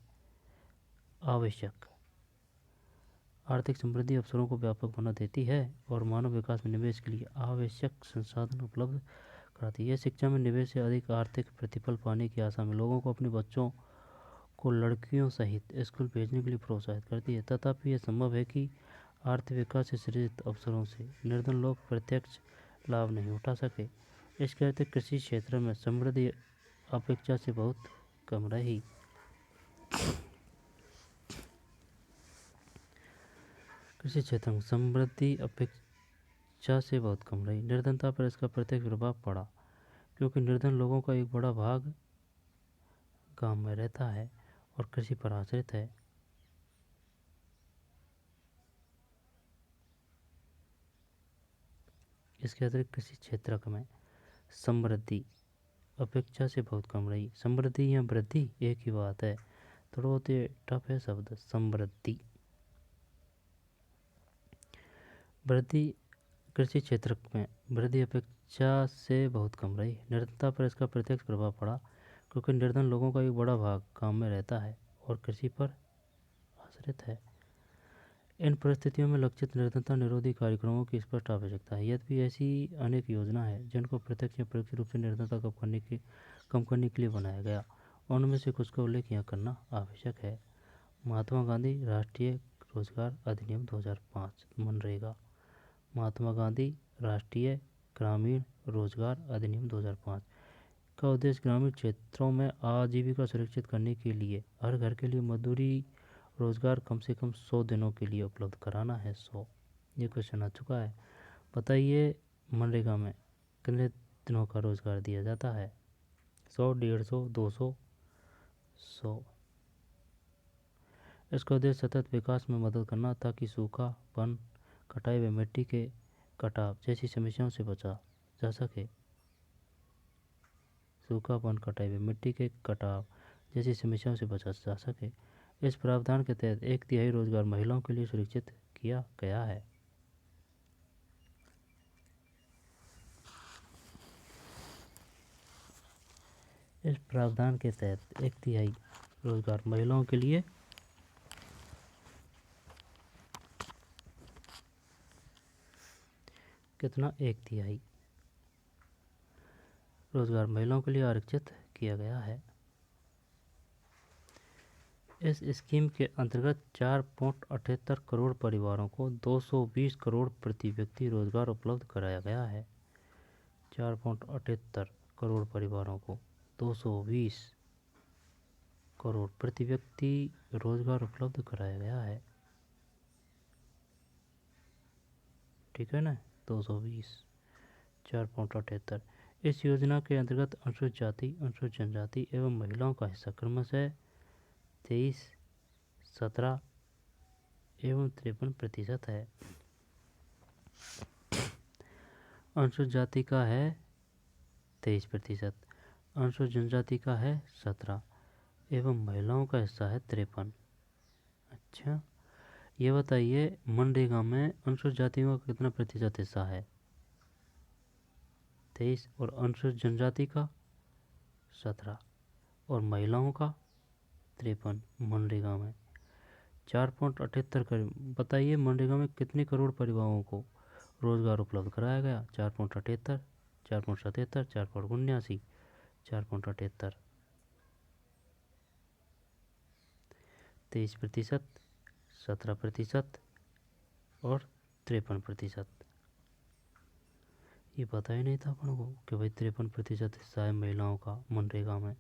आवश्यक आर्थिक समृद्धि अवसरों को व्यापक होना देती है और मानव विकास में निवेश के लिए आवश्यक संसाधन उपलब्ध कराती है। शिक्षा में निवेश से अधिक आर्थिक प्रतिफल पाने की आशा में लोगों को अपने बच्चों को लड़कियों सहित स्कूल भेजने के लिए प्रोत्साहित करती है। तथापि यह संभव है कि आर्थिक विकास से सृजित अवसरों से निर्धन लोग प्रत्यक्ष लाभ नहीं उठा सके। इसके अतिरिक्त कृषि क्षेत्र में समृद्धि अपेक्षा से बहुत कम रही। कृषि क्षेत्र में समृद्धि अपेक्षा से बहुत कम रही। निर्धनता पर इसका प्रत्यक्ष प्रभाव पड़ा क्योंकि निर्धन लोगों का एक बड़ा भाग गांव में रहता है और कृषि पर आश्रित है। इसके अतिरिक्त कृषि क्षेत्र में समृद्धि अपेक्षा से बहुत कम रही। समृद्धि या वृद्धि एक ही बात है, थोड़ा बहुत ये टफ है शब्द। समृद्धि वृद्धि कृषि क्षेत्र में वृद्धि अपेक्षा से बहुत कम रही। निर्धनता पर इसका प्रत्यक्ष प्रभाव पड़ा क्योंकि निर्धन लोगों का एक बड़ा भाग गांव में रहता है और कृषि पर आश्रित है। इन परिस्थितियों में लक्षित निर्धनता निरोधी कार्यक्रमों की स्पष्ट आवश्यकता है। यद्यपि ऐसी अनेक योजना है जिनको प्रत्यक्ष या परोक्ष रूप से निर्धनता कम करने के लिए बनाया गया। उनमें से कुछ का उल्लेख यहाँ करना आवश्यक है। महात्मा गांधी राष्ट्रीय रोजगार अधिनियम 2005 मनरेगा। महात्मा गांधी राष्ट्रीय ग्रामीण रोजगार अधिनियम 2005 का उद्देश्य ग्रामीण क्षेत्रों में आजीविका सुरक्षित करने के लिए हर घर के लिए मजदूरी रोजगार कम से कम 100 दिनों के लिए उपलब्ध कराना है। 100 ये क्वेश्चन आ चुका है। बताइए मनरेगा में कितने दिनों का रोजगार दिया जाता है? 100, 150, 200, 100। इसका उद्देश्य सतत विकास में मदद करना ताकि सूखापन, कटाई व मिट्टी के कटाव जैसी समस्याओं से बचा जा सके। सूखापन, कटाई व मिट्टी के कटाव जैसी समस्याओं से बचा जा सके। इस प्रावधान के तहत 1/3 रोजगार महिलाओं के लिए सुरक्षित किया गया है। इस प्रावधान के तहत 1/3 रोजगार महिलाओं के लिए कितना? 1/3 रोजगार महिलाओं के लिए आरक्षित किया गया है। इस स्कीम के अंतर्गत 4.78 करोड़ परिवारों को 220 करोड़ प्रति व्यक्ति रोजगार उपलब्ध कराया गया है। 4.78 करोड़ परिवारों को 220 करोड़ प्रति व्यक्ति रोजगार उपलब्ध कराया गया है। ठीक है ना? 220, 4.78। इस योजना के अंतर्गत अनुसूचित जाति, अनुसूचित जनजाति एवं महिलाओं का हिस्सा क्रमशः 23, 17 एवं 53% है। अनुसूचित जाति का है 23%, अनुसूचित जनजाति का है 17 एवं महिलाओं का हिस्सा है 53। अच्छा, ये बताइए मनरेगा में अनुसूचित जातियों का कितना प्रतिशत हिस्सा है? 23 और अनुसूचित जनजाति का 17 और महिलाओं का 53 मनरेगा में 4.78 कर। बताइए मनरेगा में कितने करोड़ परिवारों को रोजगार उपलब्ध कराया गया? 4.78, 4.77, 4.79, 4.78। 23%, 17% और 53%। ये पता ही नहीं था अपन को कि भाई 53% हिस्सा है महिलाओं का मनरेगा में।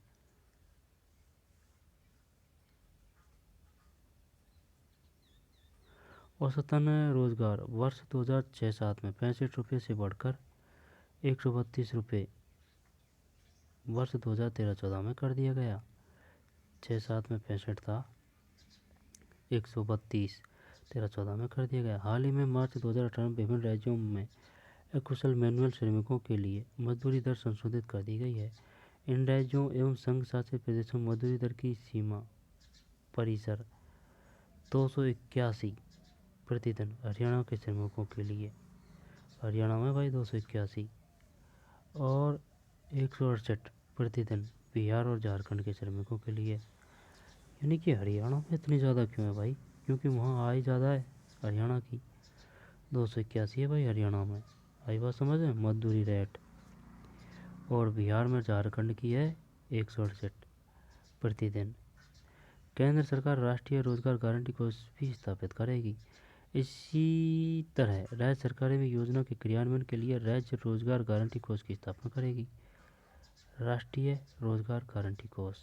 औसतन रोजगार वर्ष 2006-07 में 65 रुपये से बढ़कर 132 रुपये वर्ष 2013-14 में कर दिया गया। 6-7 में 65 था, 132 13-14 में कर दिया गया। हाल ही में मार्च 2018 में विभिन्न राज्यों में अकुशल मैनुअल श्रमिकों के लिए मजदूरी दर संशोधित कर दी गई है। इन राज्यों एवं संघ शासित प्रदेशों में मजदूरी दर की सीमा परिसर 281 प्रतिदिन हरियाणा के श्रमिकों के लिए। हरियाणा में भाई 281 और 168 प्रतिदिन बिहार और झारखंड के श्रमिकों के लिए। यानी कि हरियाणा में इतनी ज़्यादा क्यों है भाई? क्योंकि वहाँ आय ज़्यादा है हरियाणा की। 281 है भाई हरियाणा में, आई बात समझ में, मजदूरी रेट। और बिहार में झारखंड की है 168 प्रतिदिन। केंद्र सरकार राष्ट्रीय रोजगार गारंटी कोष भी स्थापित करेगी। इसी तरह राज्य सरकारें भी योजना के क्रियान्वयन के लिए राज्य रोजगार गारंटी कोष की स्थापना करेगी। राष्ट्रीय रोजगार गारंटी कोष,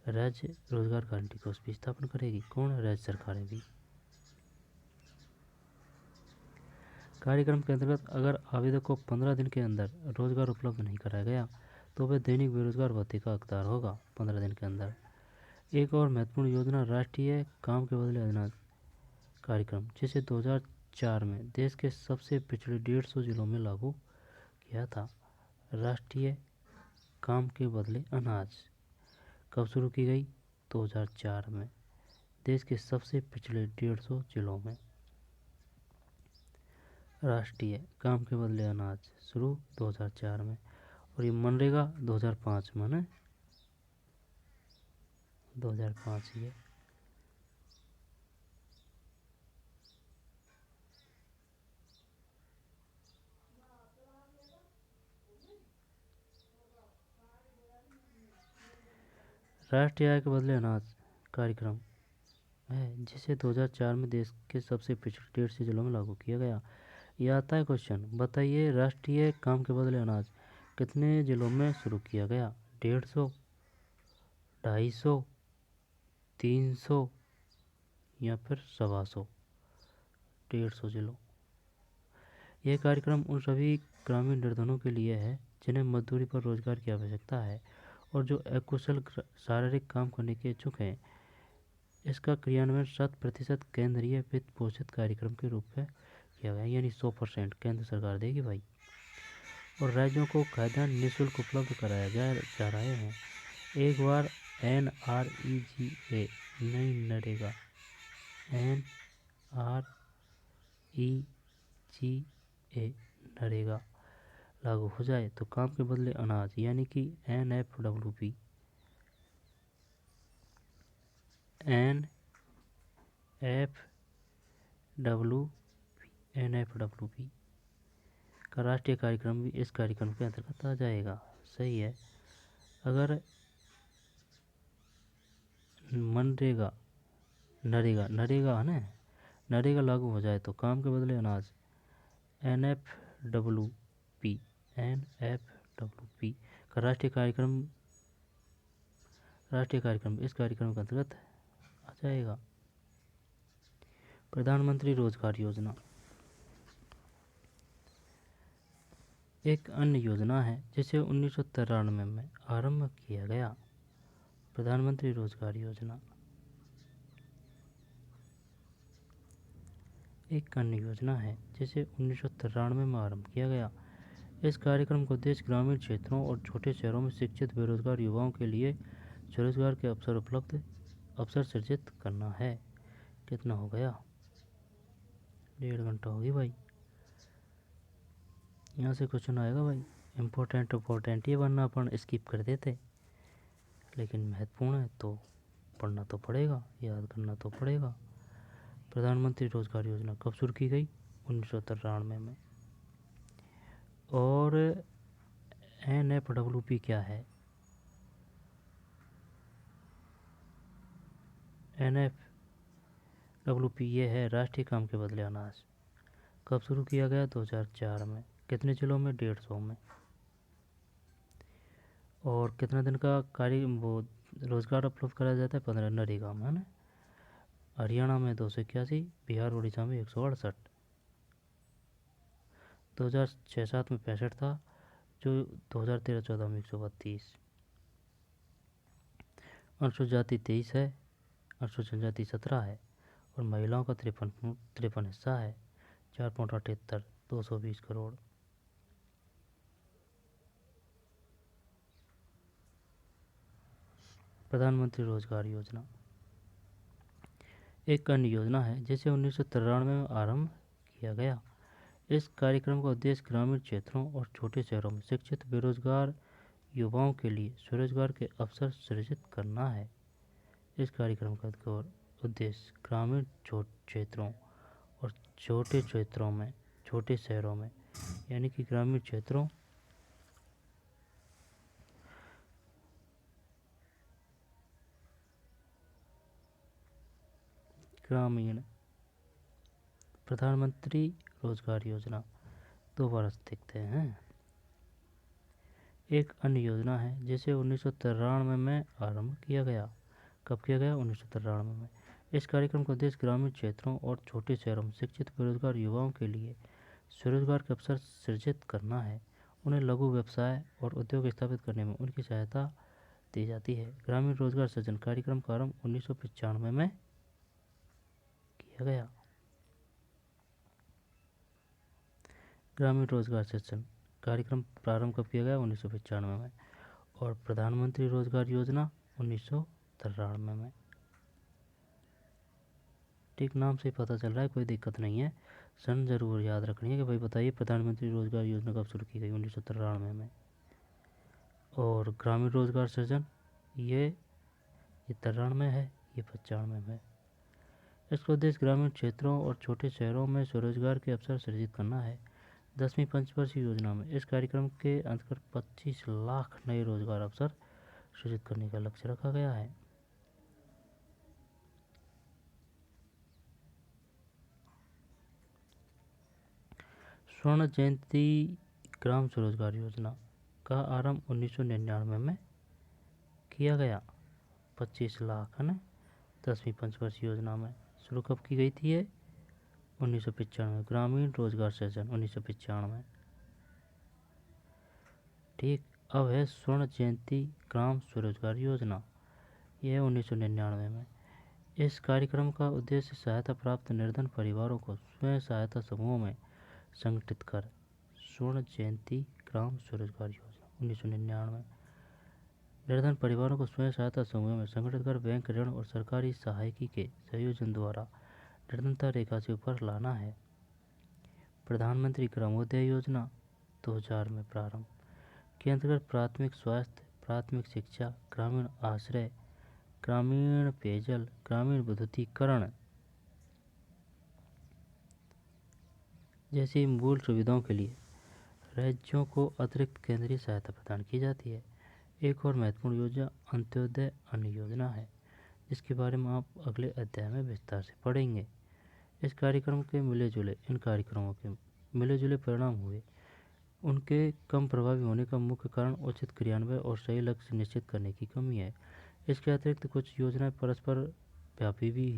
राज्य रोजगार गारंटी कोष की स्थापना करेगी कौन? राज्य सरकारें भी। कार्यक्रम के अंतर्गत अगर आवेदक को 15 दिन के अंदर रोजगार उपलब्ध नहीं कराया गया तो वह दैनिक बेरोजगार भत्ते का हकदार होगा 15 दिन के अंदर। एक और महत्वपूर्ण योजना राष्ट्रीय काम के बदले अनाज कार्यक्रम, जिसे 2004 में देश के सबसे पिछड़े 150 जिलों में लागू किया था। राष्ट्रीय काम के बदले अनाज कब शुरू की गई? 2004 में देश के सबसे पिछड़े 150 जिलों में राष्ट्रीय काम के बदले अनाज शुरू 2004 में। और ये मनरेगा 2005 में ना, 2005 ही है। राष्ट्रीय आय के बदले अनाज कार्यक्रम है जिसे 2004 में देश के सबसे पिछड़े 150 जिलों में लागू किया गया। यह आता है क्वेश्चन, बताइए राष्ट्रीय काम के बदले अनाज कितने जिलों में शुरू किया गया? 150, 250, 300 या फिर 125? 150 जिलों। यह कार्यक्रम उन सभी ग्रामीण निर्धनों के लिए है जिन्हें मजदूरी पर रोजगार की आवश्यकता है और जो अकुशल शारीरिक काम करने के इच्छुक हैं। इसका क्रियान्वयन 100% केंद्रीय वित्त पोषित कार्यक्रम के रूप में किया गया, यानी 100% केंद्र सरकार देगी भाई। और राज्यों को खाद्यान्न निःशुल्क उपलब्ध कराया जा रहे हैं। एक बार NREGA नई नरेगा नरेगा लागू हो जाए तो काम के बदले अनाज यानी कि NFWP का राष्ट्रीय कार्यक्रम भी इस कार्यक्रम के अंतर्गत आ जाएगा। सही है। अगर मनरेगा नरेगा है ना, नरेगा लागू हो जाए तो काम के बदले अनाज NFWP का राष्ट्रीय कार्यक्रम इस कार्यक्रम के अंतर्गत आ जाएगा। प्रधानमंत्री रोजगार योजना एक अन्य योजना है जिसे 1993 में आरंभ किया गया। प्रधानमंत्री रोजगार योजना एक अन्य योजना है जिसे 1993 में आरंभ किया गया। इस कार्यक्रम को देश ग्रामीण क्षेत्रों और छोटे शहरों में शिक्षित बेरोजगार युवाओं के लिए स्वरोजगार के अवसर सृजित करना है। कितना हो गया? 1.5 घंटा होगी भाई। यहाँ से क्वेश्चन आएगा भाई, इम्पोर्टेंट ये, वरना अपन स्किप कर देते, लेकिन महत्वपूर्ण है तो पढ़ना तो पड़ेगा, याद करना तो पड़ेगा। प्रधानमंत्री रोजगार योजना कब शुरू की गई? 1993 में। और NFWP क्या है? NFWP ये है राष्ट्रीय काम के बदले अनाज। कब शुरू किया गया? 2004 में। कितने जिलों में? 150 में। और कितना दिन का कार्य वो रोजगार उपलब्ध कराया जाता है? 15 नरेगा में, है ना। हरियाणा में 281, बिहार उड़ीसा में 168। 2006-07 में 65 था, जो 2013-14 में 132। अनुसूचित जाति 23 है, अनुसूचित जनजाति 17 है और महिलाओं का 53 हिस्सा है। 4.78 220 करोड़। प्रधानमंत्री रोजगार योजना एक अन्य योजना है जिसे 1993 में आरंभ किया गया। इस कार्यक्रम का उद्देश्य ग्रामीण क्षेत्रों और छोटे शहरों में शिक्षित बेरोजगार युवाओं के लिए स्वरोजगार के अवसर सृजित करना है। इस कार्यक्रम का उद्देश्य ग्रामीण क्षेत्रों और छोटे शहरों में यानी कि ग्रामीण क्षेत्रों प्रधानमंत्री रोजगार योजना दोबारा देखते हैं। एक अन्य योजना है जिसे 1993 में आरंभ किया गया। कब किया गया? 1993 में। इस कार्यक्रम का उद्देश्य ग्रामीण क्षेत्रों और छोटे शहरों में शिक्षित बेरोजगार युवाओं के लिए स्वरोजगार के अवसर सृजित करना है। उन्हें लघु व्यवसाय और उद्योग स्थापित करने में उनकी सहायता दी जाती है। ग्रामीण रोजगार सृजन कार्यक्रम का आरंभ 1995 में किया गया। ग्रामीण रोजगार सृजन कार्यक्रम प्रारंभ कब किया गया? 1995 में। और प्रधानमंत्री रोजगार योजना 1993 में। ठीक, नाम से पता चल रहा है, कोई दिक्कत नहीं है। सन जरूर याद रखनी है कि भाई बताइए प्रधानमंत्री रोजगार योजना कब शुरू की गई? 1993 में। और ग्रामीण रोजगार सृजन ये 93 में है, ये 95 में। इसका उद्देश्य ग्रामीण क्षेत्रों और छोटे शहरों में स्वरोजगार के अवसर सृजित करना है। 10वीं पंचवर्षीय योजना में इस कार्यक्रम के अंतर्गत 25 लाख नए रोजगार अवसर सृजित करने का लक्ष्य रखा गया है। स्वर्ण जयंती ग्राम स्वरोजगार योजना का आरंभ 1999 में किया गया। 25 लाख है ना। 10वीं पंचवर्षीय योजना में शुरू कब की गई थी ये? 1995। ग्रामीण रोजगार सृजन 1995। ठीक, अब है स्वर्ण जयंती ग्राम स्वरोजगार योजना, यह 1999 में। इस कार्यक्रम का उद्देश्य सहायता प्राप्त निर्धन परिवारों को स्वयं सहायता समूहों में संगठित कर स्वर्ण जयंती ग्राम स्वरोजगार योजना 1999। निर्धन परिवारों को स्वयं सहायता समूहों में संगठित कर बैंक ऋण और सरकारी सहायकी के संयोजन द्वारा निर्धनता रेखा से ऊपर लाना है। प्रधानमंत्री ग्रामोदय योजना 2000 में प्रारंभ के अंतर्गत प्राथमिक स्वास्थ्य, प्राथमिक शिक्षा, ग्रामीण आश्रय, ग्रामीण पेयजल, ग्रामीण विद्युतीकरण जैसी मूल सुविधाओं के लिए राज्यों को अतिरिक्त केंद्रीय सहायता प्रदान की जाती है। एक और महत्वपूर्ण योजना अंत्योदय अन्न योजना है, जिसके बारे में आप अगले अध्याय में विस्तार से पढ़ेंगे। इन कार्यक्रमों के मिले जुले परिणाम हुए। उनके कम प्रभावी होने का मुख्य कारण उचित क्रियान्वयन और सही लक्ष्य निश्चित करने की कमी है। इसके अतिरिक्त कुछ योजनाएं परस्पर व्यापी भी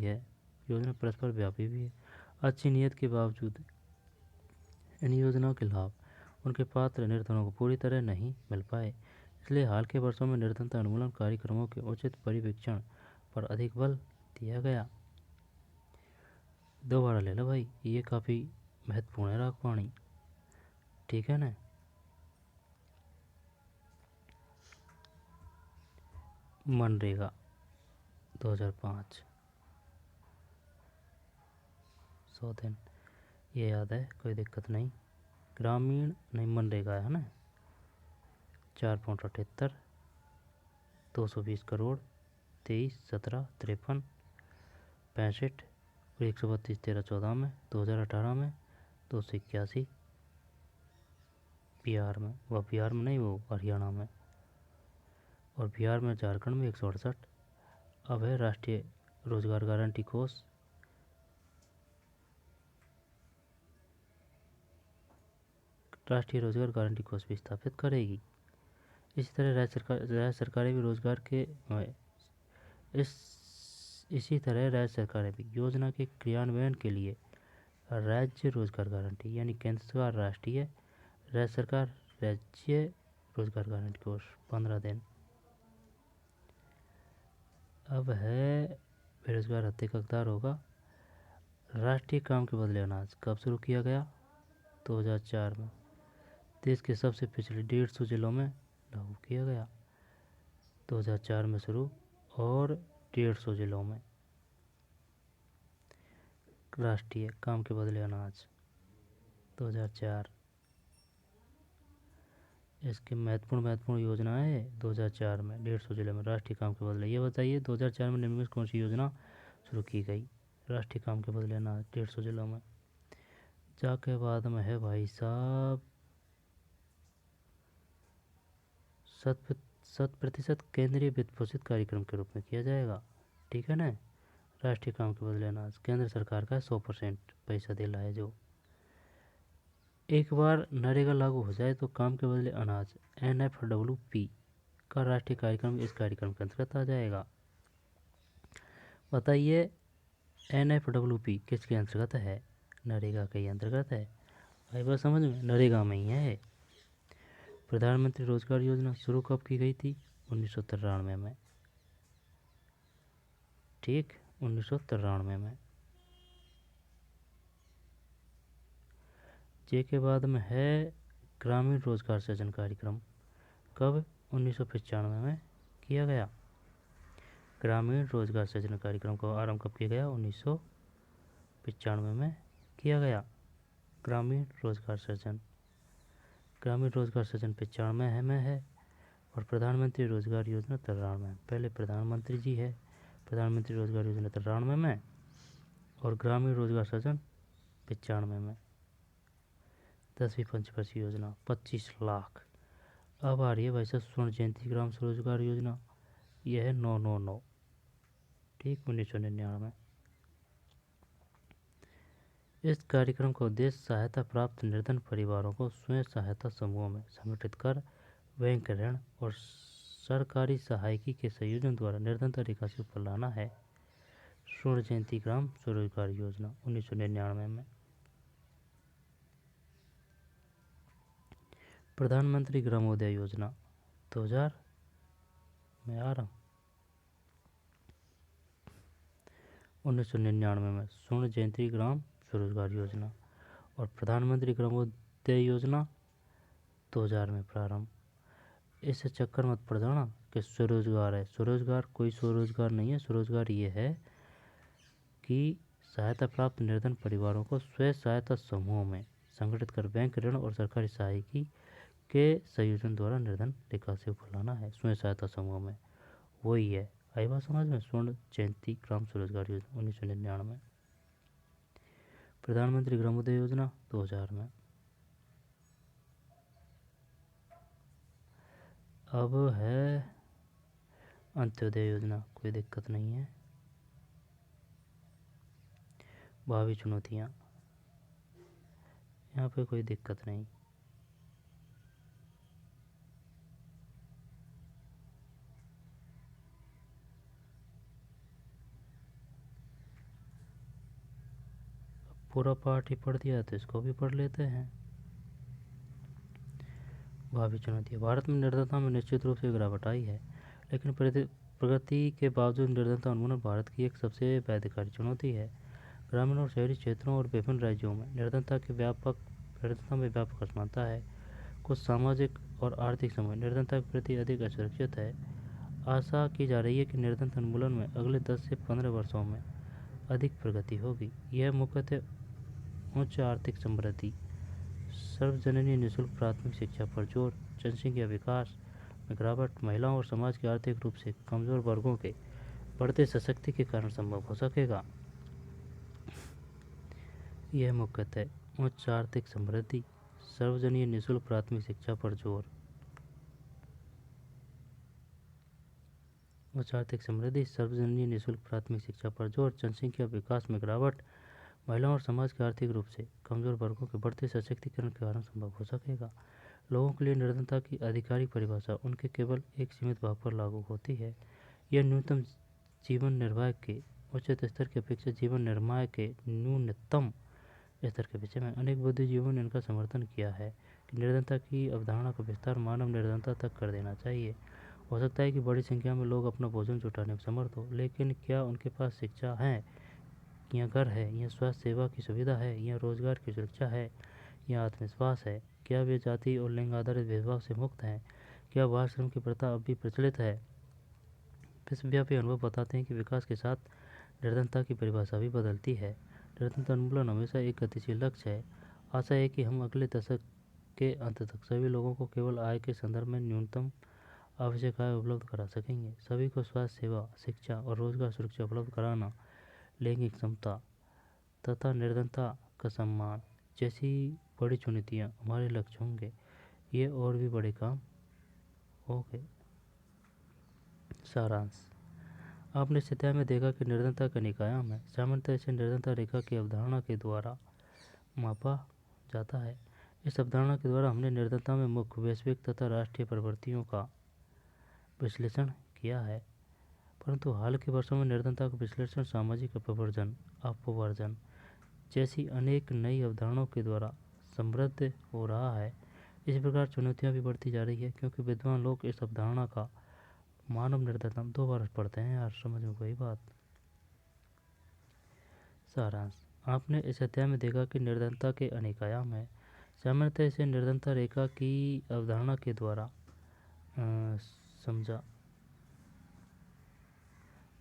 है। अच्छी नीयत के बावजूद इन योजनाओं के लाभ उनके पात्र निर्धनों को पूरी तरह नहीं मिल पाए। इसलिए हाल के वर्षों में निर्धनता उन्मूलन कार्यक्रमों के उचित परिवीक्षण पर अधिक बल दिया गया। दोबारा ले लो भाई, ये काफ़ी महत्वपूर्ण है रागवाणी, ठीक है ना। मनरेगा 2005 100 दिन, ये याद है, कोई दिक्कत नहीं। ग्रामीण नहीं, मनरेगा है ना। 4.78 220 करोड़ 23 17 53 65 और 132 13-14 में। 2018 में 281 बिहार में, वह बिहार में नहीं, वो हरियाणा में। और बिहार में, झारखंड में 168। अब है राष्ट्रीय रोजगार गारंटी कोष। राष्ट्रीय रोजगार गारंटी कोष भी स्थापित करेगी। इसी तरह राज्य सरकारें भी रोजगार के इसी तरह राज्य सरकारें भी योजना के क्रियान्वयन के लिए राज्य रोजगार गारंटी यानी केंद्र सरकार राष्ट्रीय, राज्य सरकार राज्य रोजगार गारंटी कोष 15 दिन। अब है बेरोजगार हत्या का हकदार होगा। राष्ट्रीय काम के बदले अनाज कब शुरू किया गया? 2004 में। देश के सबसे पिछड़े 150 जिलों में लागू किया गया। 2004 में शुरू और 150 जिलों में राष्ट्रीय काम के बदले अनाज। 2004। इसकी महत्वपूर्ण योजनाएं 2004 में 150 जिले में राष्ट्रीय काम के बदले। ये बताइए 2004 में निम्नलिखित कौन सी योजना शुरू की गई राष्ट्रीय काम के बदले अनाज 150 जिलों में। जाके बाद में है भाई साहब 100% केंद्रीय वित्त पोषित कार्यक्रम के रूप में किया जाएगा, ठीक है ना। राष्ट्रीय काम के बदले अनाज केंद्र सरकार का 100% पैसा दिला है जो। एक बार नरेगा लागू हो जाए तो काम के बदले अनाज NFWP का राष्ट्रीय कार्यक्रम इस कार्यक्रम के अंतर्गत आ जाएगा। बताइए NFWP किसके अंतर्गत है? नरेगा के अंतर्गत है। भाई बात समझ में, नरेगा में ही है। प्रधानमंत्री रोजगार योजना शुरू कब की गई थी? 1993 में, ठीक, 1993 में। जे के बाद में है ग्रामीण रोजगार सृजन कार्यक्रम, कब? 1995 में किया गया। ग्रामीण रोजगार सृजन कार्यक्रम का आरंभ कब किया गया? 1995 में किया गया। ग्रामीण रोजगार सृजन 95 में है और प्रधानमंत्री रोजगार योजना 93 में। पहले प्रधानमंत्री जी है, प्रधानमंत्री रोजगार योजना 93 में और ग्रामीण रोजगार सृजन 95 में। 10वीं पंचवर्षीय योजना 25 लाख। अब आ रही है भाई साहब स्वर्ण जयंती ग्राम स्वरोजगार योजना, यह है 999, ठीक, 1999 में। इस कार्यक्रम का उद्देश्य सहायता प्राप्त निर्धन परिवारों को स्वयं सहायता समूहों में संगठित कर बैंक ऋण और सरकारी सहायकी के संयोजन द्वारा निर्धनता रेखा से ऊपर लाना है। स्वर्ण जयंती ग्राम स्वरोजगार योजना 1999 में। प्रधानमंत्री ग्रामोदय योजना 2000 में आ रहा 1999 में स्वर्ण जयंती ग्राम स्वरोजगार योजना और प्रधानमंत्री ग्रामोदय योजना 2000 में प्रारंभ। इससे चक्कर मत पड़ जाना कि स्वरोजगार है, स्वरोजगार कोई स्वरोजगार नहीं है। स्वरोजगार ये है कि सहायता प्राप्त निर्धन परिवारों को स्वयं सहायता समूहों में संगठित कर बैंक ऋण और सरकारी सहायकी के संयोजन द्वारा निर्धन रेखा से ऊपर लाना है। स्वयं सहायता समूह में वही है। आई बात समझ में? स्वर्ण जयंती ग्राम स्वरोजगार योजना 1999 में। प्रधानमंत्री ग्रामोदय योजना 2000 में। अब है अंत्योदय योजना, कोई दिक्कत नहीं है। भावी चुनौतियाँ, यहाँ पे कोई दिक्कत नहीं। पूरा पाठ ही पढ़ दिया तो इसको भी पढ़ लेते हैं। भावी चुनौतियाँ, भारत में निर्धनता में निश्चित रूप से गिरावट आई है, लेकिन प्रगति के बावजूद निर्धनता उन्मूलन भारत की एक सबसे बाध्यकारी चुनौती है। ग्रामीण और शहरी क्षेत्रों और विभिन्न राज्यों में निर्धनता में व्यापक असमानता है। कुछ सामाजिक और आर्थिक समूह निर्धनता के प्रति अधिक असुरक्षित है। आशा की जा रही है कि निर्धनता उन्मूलन में अगले 10 से 15 वर्षों में अधिक प्रगति होगी। यह मुख्यतः उच्च आर्थिक समृद्धि, सर्वजनीन निःशुल्क प्राथमिक शिक्षा पर जोर, जनसंख्या विकास में गिरावट, महिलाओं और समाज के आर्थिक रूप से कमजोर वर्गों के बढ़ते सशक्ति के कारण संभव हो सकेगा। यह मुख्यतः उच्च आर्थिक समृद्धि, सर्वजनीन निःशुल्क प्राथमिक शिक्षा पर जोर, उच्च आर्थिक समृद्धि, सर्वजनीन निःशुल्क प्राथमिक शिक्षा पर जोर, जनसंख्या विकास में गिरावट, महिलाओं और समाज के आर्थिक रूप से कमजोर वर्गों के बढ़ते सशक्तिकरण के कारण संभव हो सकेगा। लोगों के लिए निर्धनता की आधिकारिक परिभाषा उनके केवल एक सीमित भाग पर लागू होती है। यह न्यूनतम जीवन निर्वाह के उच्च स्तर की अपेक्षा जीवन निर्वाह के न्यूनतम स्तर के विषय में अनेक बुद्धिजीवियों ने इनका समर्थन किया है कि निर्धनता की अवधारणा का विस्तार मानव निर्धनता तक कर देना चाहिए। हो सकता है कि बड़ी संख्या में लोग अपना भोजन जुटाने में समर्थ हो, लेकिन क्या उनके पास शिक्षा है, या घर है, या स्वास्थ्य सेवा की सुविधा है, या रोजगार की सुरक्षा है, या आत्मविश्वास है? क्या वे जाति और लिंग आधारित भेदभाव से मुक्त हैं? क्या बाल श्रम की प्रथा अब भी प्रचलित है? विश्वव्यापी अनुभव बताते हैं कि विकास के साथ निर्धनता की परिभाषा भी बदलती है। निर्धनता उन्मूलन हमेशा एक गतिशील लक्ष्य है आशा है कि हम अगले दशक के अंत तक सभी लोगों को केवल आय के संदर्भ में न्यूनतम आवश्यक आय उपलब्ध करा सकेंगे। सभी को स्वास्थ्य सेवा, शिक्षा और रोजगार सुरक्षा उपलब्ध कराना, लैंगिक समता तथा निर्धनता का सम्मान जैसी बड़ी चुनौतियाँ हमारे लक्ष्य होंगे। ये और भी बड़े काम हो गए। सारांश। आपने इस अध्याय में देखा कि निर्धनता का निकायाम है। सामान्यतः इसे निर्धनता रेखा की अवधारणा के द्वारा मापा जाता है। इस अवधारणा के द्वारा हमने निर्धनता में मुख्य वैश्विक तथा राष्ट्रीय प्रवृत्तियों का विश्लेषण किया है, परंतु हाल के वर्षों में निर्धनता का विश्लेषण सामाजिक अपवर्जन जैसी अनेक नई अवधारणाओं के द्वारा समृद्ध हो रहा है। इसी प्रकार चुनौतियाँ भी बढ़ती जा रही है, क्योंकि विद्वान लोग इस अवधारणा का मानव निर्धनता 2 बार पढ़ते हैं यार, समझ में कोई बात। सारांश। आपने इस अध्याय में देखा कि निर्धनता के अनेक आयाम हैं। सामान्यतः इसे निर्धनता रेखा की अवधारणा के द्वारा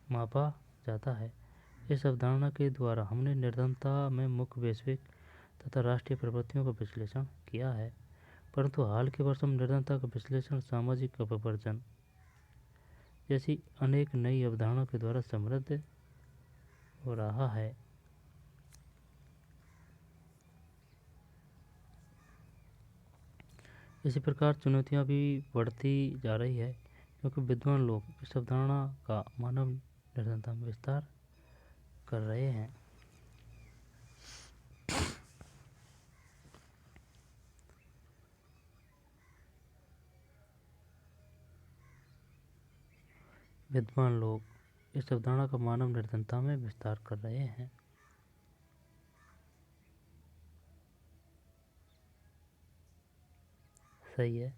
मापा जाता है। इस अवधारणा के द्वारा हमने निर्धनता में मुख्य वैश्विक तथा राष्ट्रीय प्रवृत्तियों का विश्लेषण किया है, परंतु हाल के वर्षों में निर्धनता का विश्लेषण सामाजिक अपवर्जन जैसी अनेक नई अवधारणाओं के द्वारा समृद्ध हो रहा है। इसी प्रकार चुनौतियाँ भी बढ़ती जा रही है, क्योंकि विद्वान लोग इस अवधारणा का मानव निर्धनता में विस्तार कर रहे हैं। विद्वान लोग इस अवधारणा का मानव निर्धनता में विस्तार कर रहे हैं। सही है।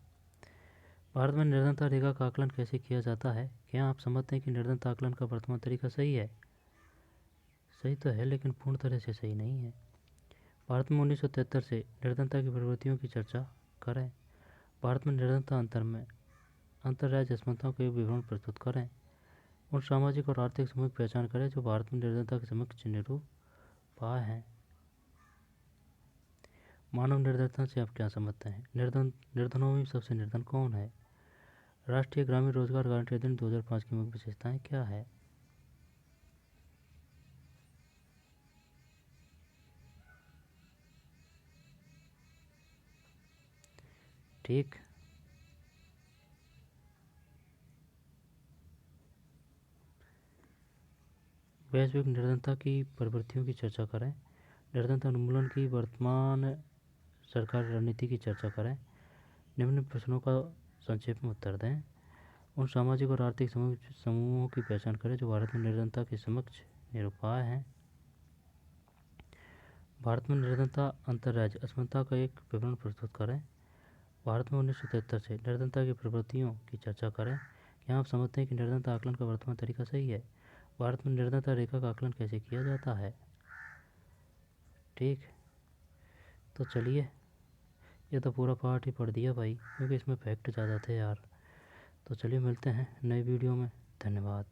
भारत में निर्धनता रेखा का आकलन कैसे किया जाता है? क्या आप समझते हैं कि निर्धनता आकलन का वर्तमान तरीका सही है? सही तो है, लेकिन पूर्ण तरह से सही नहीं है। भारत में 1973 से निर्धनता की प्रवृत्तियों की चर्चा करें। भारत में निर्धनता अंतरराज्य असमानताओं के विवरण प्रस्तुत करें। उन सामाजिक और आर्थिक समूह की पहचान करें जो भारत में निर्धनता के समक्ष निरूपाय हैं। मानव निर्धनता से आप क्या समझते हैं? निर्धनों में सबसे निर्धन कौन है? राष्ट्रीय ग्रामीण रोजगार गारंटी अधिनियम 2005 की मुख्य विशेषताएं क्या है? ठीक। वैश्विक निर्धनता की प्रवृत्तियों की चर्चा करें। निर्धनता उन्मूलन की वर्तमान सरकारी रणनीति की चर्चा करें। निम्न प्रश्नों का संक्षेप में उत्तर दें। उन सामाजिक और आर्थिक समूहों की पहचान करें जो भारत में निर्धनता के समक्ष निरूपाय हैं। भारत में निर्धनता अंतरराज्य असमानता का एक विवरण प्रस्तुत करें। भारत में 1973 से निर्धनता की प्रवृत्तियों की चर्चा करें। क्या आप समझते हैं कि निर्धनता आकलन का वर्तमान तरीका सही है? भारत में निर्धनता रेखा का आकलन कैसे किया जाता है? ठीक। तो चलिए, ये तो पूरा पार्ट ही पढ़ दिया भाई, क्योंकि इसमें फैक्ट ज़्यादा थे यार। तो चलिए मिलते हैं नई वीडियो में। धन्यवाद।